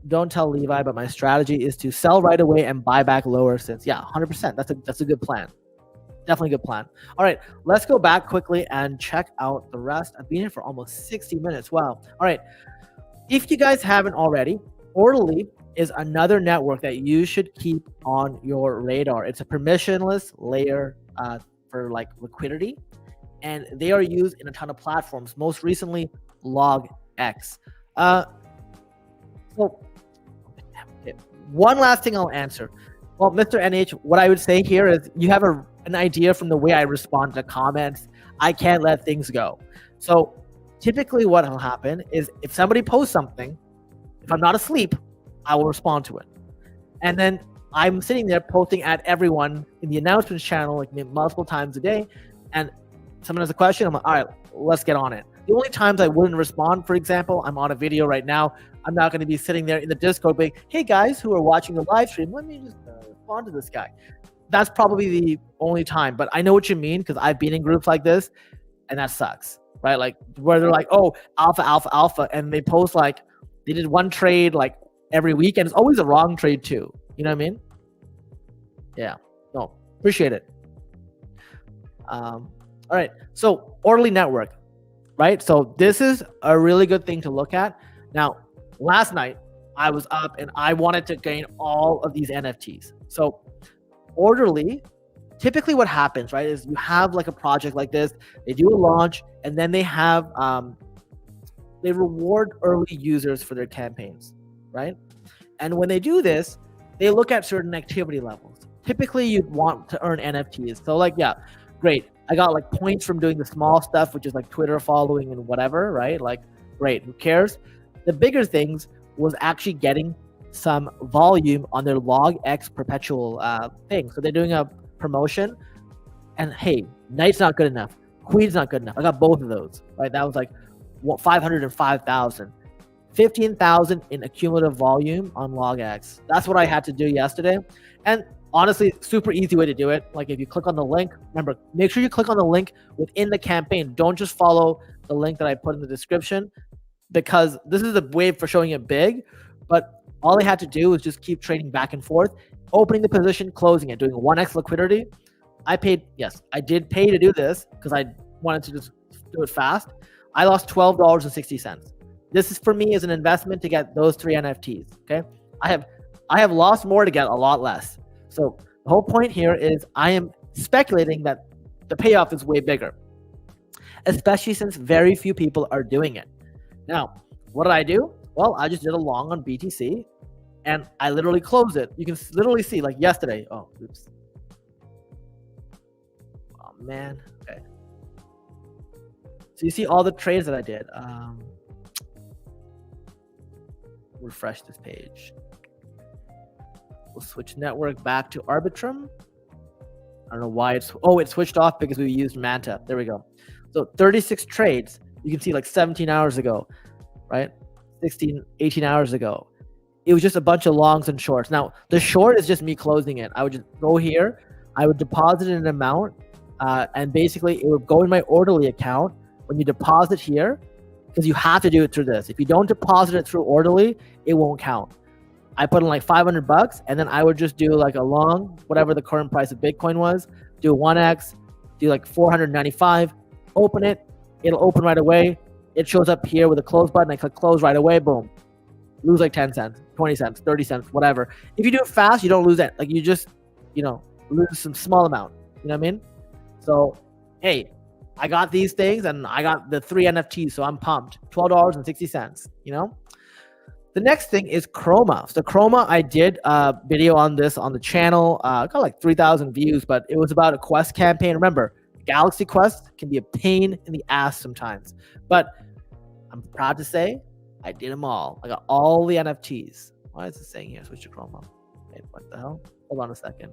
Don't tell Levi, but my strategy is to sell right away and buy back lower since, yeah, 100%. That's a good plan. Definitely a good plan. All right, let's go back quickly and check out the rest. I've been here for almost 60 minutes. Wow. All right. If you guys haven't already, Orderly is another network that you should keep on your radar. It's a permissionless layer for like liquidity, and they are used in a ton of platforms, most recently LogX. So one last thing I'll answer. Well, Mr. NH, what I would say here is you have an idea from the way I respond to comments. I can't let things go. So typically what will happen is if somebody posts something, if I'm not asleep, I will respond to it. And then I'm sitting there posting at everyone in the announcements channel like multiple times a day. And someone has a question, I'm like, all right, let's get on it. The only times I wouldn't respond, for example, I'm on a video right now. I'm not going to be sitting there in the Discord being, hey guys who are watching the live stream, let me just respond to this guy. That's probably the only time, but I know what you mean because I've been in groups like this and that sucks, right? Like where they're like, oh, alpha, and they post like they did one trade like every week and it's always a wrong trade too. You know what I mean? Yeah, no, appreciate it. All right, so Orderly Network, right? So this is a really good thing to look at. Now, last night I was up and I wanted to gain all of these NFTs. So Orderly, typically what happens, right, is you have like a project like this, they do a launch, and then they have, they reward early users for their campaigns, right? And when they do this, they look at certain activity levels. Typically you'd want to earn NFTs. So like, yeah, great. I got like points from doing the small stuff, which is like Twitter following and whatever, right? Like, great, who cares? The bigger things was actually getting some volume on their LogX perpetual thing. So they're doing a promotion, and hey, Knight's not good enough, Queen's not good enough. I got both of those, right? That was like 505,000, 15,000 in accumulative volume on LogX. That's what I had to do yesterday, and honestly, super easy way to do it. Like if you click on the link, remember, make sure you click on the link within the campaign. Don't just follow the link that I put in the description, because this is a way for showing it big, but all I had to do was just keep trading back and forth, opening the position, closing it, doing 1x liquidity. I paid, yes, I did pay to do this because I wanted to just do it fast. I lost $12.60. This is for me as an investment to get those 3 NFTs, okay? I have lost more to get a lot less. So the whole point here is I am speculating that the payoff is way bigger, especially since very few people are doing it. Now, what did I do? Well, I just did a long on BTC and I literally closed it. You can literally see like yesterday. Oh, oops. Oh man. Okay. So you see all the trades that I did. Refresh this page. We'll switch network back to Arbitrum. I don't know why it switched off because we used Manta. There we go. So 36 trades. You can see like 17 hours ago, right? 16, 18 hours ago. It was just a bunch of longs and shorts. Now, the short is just me closing it. I would just go here. I would deposit an amount, and basically it would go in my Orderly account. When you deposit here, because you have to do it through this. If you don't deposit it through Orderly, it won't count. I put in like $500, and then I would just do like a long, whatever the current price of Bitcoin was, do 1x, do like 495, open it. It'll open right away. it shows up here with a close button. I click close right away, boom. Lose like 10 cents, 20 cents, 30 cents, whatever. If you do it fast, you don't lose that. Like you just, lose some small amount. You know what I mean? So, hey, I got these things and I got the 3 NFTs, so I'm pumped. $12.60, The next thing is Chroma. So Chroma, I did a video on this on the channel. Got like 3,000 views, but it was about a quest campaign. Remember, Galaxy Quest can be a pain in the ass sometimes. But I'm proud to say I did them all. I got all the NFTs. Why is it saying here? Switch to Chroma. Wait, what the hell? Hold on a second.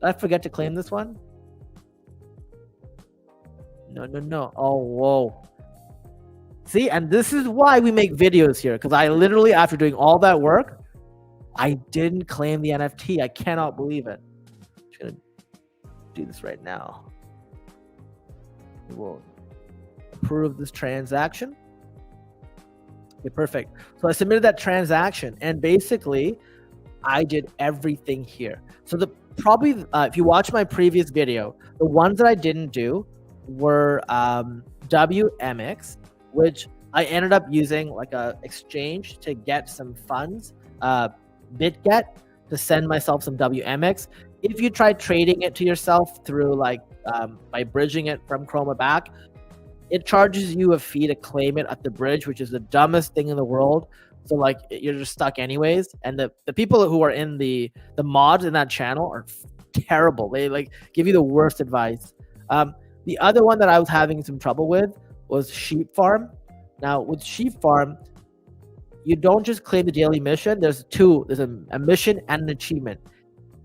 Did I forget to claim this one? No. Oh, whoa. See, and this is why we make videos here, because I literally, after doing all that work, I didn't claim the NFT. I cannot believe it. I'm just going to do this right now. We will approve this transaction. Okay, perfect. So I submitted that transaction, and basically, I did everything here. So if you watch my previous video, the ones that I didn't do were WMX, which I ended up using like a exchange to get some funds, BitGet, to send myself some WMX. If you try trading it to yourself through by bridging it from Chroma back, it charges you a fee to claim it at the bridge, which is the dumbest thing in the world. So you're just stuck anyways. And the people who are in the mods in that channel are terrible. They give you the worst advice. The other one that I was having some trouble with was Sheep Farm. Now with Sheep Farm, you don't just claim the daily mission. There's two. There's a mission and an achievement.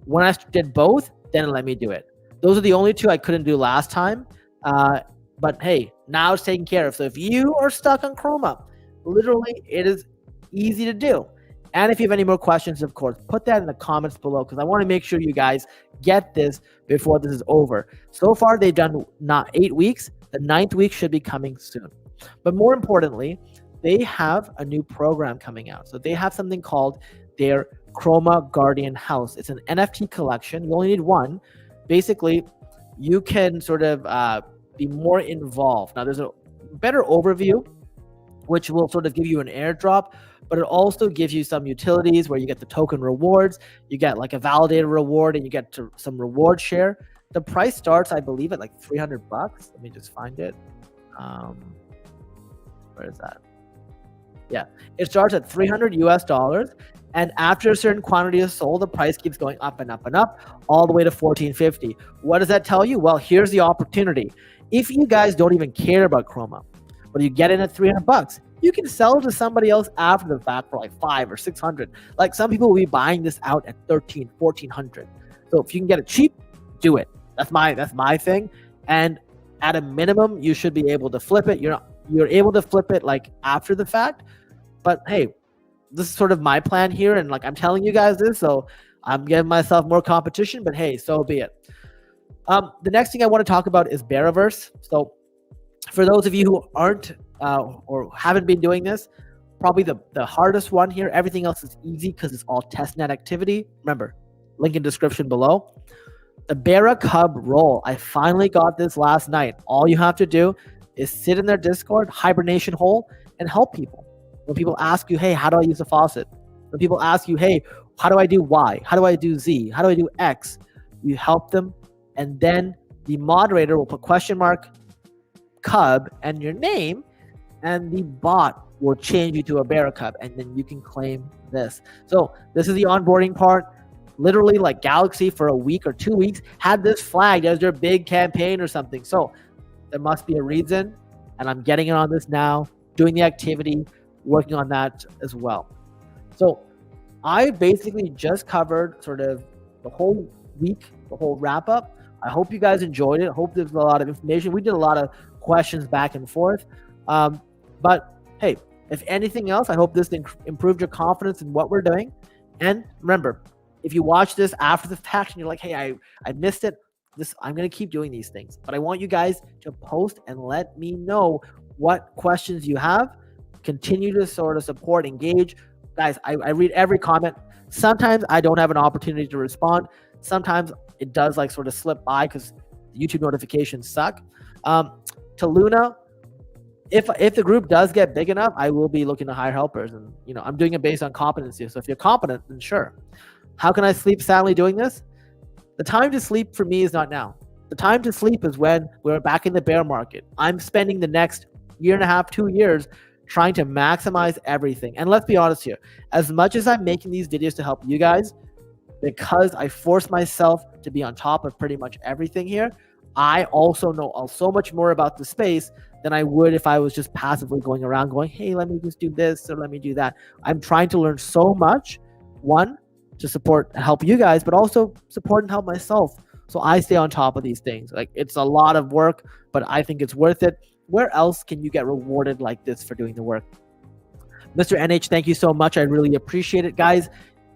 When I did both, then it let me do it. Those are the only two I couldn't do last time. But hey, now it's taken care of. So if you are stuck on Chroma, literally it is easy to do. And if you have any more questions, of course, put that in the comments below, because I want to make sure you guys get this before this is over. So far, they've done not 8 weeks. The 9th week should be coming soon. But more importantly, they have a new program coming out. So they have something called their Chroma Guardian House. It's an NFT collection. You only need one. Basically, you can sort of be more involved. Now, there's a better overview, which will sort of give you an airdrop, but it also gives you some utilities where you get the token rewards, you get like a validated reward, and you get to some reward share. The price starts, I believe, at like $300. Let me just find it. Where is that? Yeah, it starts at $300 US, and after a certain quantity is sold, the price keeps going up and up and up, all the way to $14.50. What does that tell you? Well, here's the opportunity. If you guys don't even care about Chroma, but you get in at $300, you can sell it to somebody else after the fact for like $500 or $600. Like some people will be buying this out at $1,300, $1,400. So if you can get it cheap, do it. That's my thing. And at a minimum, you should be able to flip it. You're able to flip it like after the fact. But hey, this is sort of my plan here, and I'm telling you guys this, so I'm giving myself more competition. But hey, so be it. The next thing I want to talk about is Beariverse. So for those of you who aren't or haven't been doing this, probably the hardest one here. Everything else is easy because it's all testnet activity. Remember, link in description below. The Beara Cub roll. I finally got this last night. All you have to do is sit in their Discord, hibernation hole, and help people. When people ask you, hey, how do I use a faucet? When people ask you, hey, how do I do Y? How do I do Z? How do I do X? You help them, and then the moderator will put question mark Cub and your name, and the bot will change you to a Beara Cub, and then you can claim this. So this is the onboarding part. Literally, like Galaxy for a week or 2 weeks had this flagged as their big campaign or something. So there must be a reason, and I'm getting it on this now, doing the activity, working on that as well. So I basically just covered sort of the whole week, the whole wrap up. I hope you guys enjoyed it. I hope there's a lot of information. We did a lot of questions back and forth. But hey, if anything else, I hope this improved your confidence in what we're doing. And remember, if you watch this after the fact and you're like, hey, I missed it, I'm going to keep doing these things. But I want you guys to post and let me know what questions you have. Continue to sort of support, engage. Guys, I read every comment. Sometimes I don't have an opportunity to respond. Sometimes it does like sort of slip by because YouTube notifications suck. To Luna, if the group does get big enough, I will be looking to hire helpers, and I'm doing it based on competency. So if you're competent, then sure. How can I sleep soundly doing this? The time to sleep for me is not now. The time to sleep is when we're back in the bear market. I'm spending the next year and a half, 2 years trying to maximize everything. And let's be honest here, as much as I'm making these videos to help you guys, because I force myself to be on top of pretty much everything here, I also know so much more about the space than I would if I was just passively going around going, hey, let me just do this or let me do that. I'm trying to learn so much, one, to support and help you guys, but also support and help myself. So I stay on top of these things. Like, it's a lot of work, but I think it's worth it. Where else can you get rewarded like this for doing the work? Mr. NH, thank you so much. I really appreciate it, guys.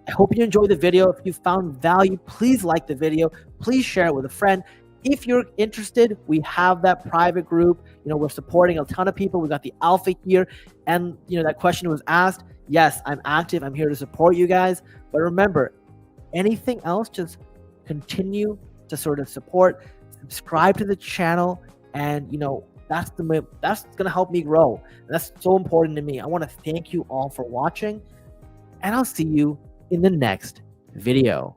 I hope you enjoyed the video. If you found value, please like the video. Please share it with a friend. If you're interested, we have that private group. We're supporting a ton of people. We got the alpha here. And, that question was asked. Yes, I'm active. I'm here to support you guys. But remember, anything else, just continue to sort of support, subscribe to the channel. And, that's going to help me grow. And that's so important to me. I want to thank you all for watching. And I'll see you in the next video.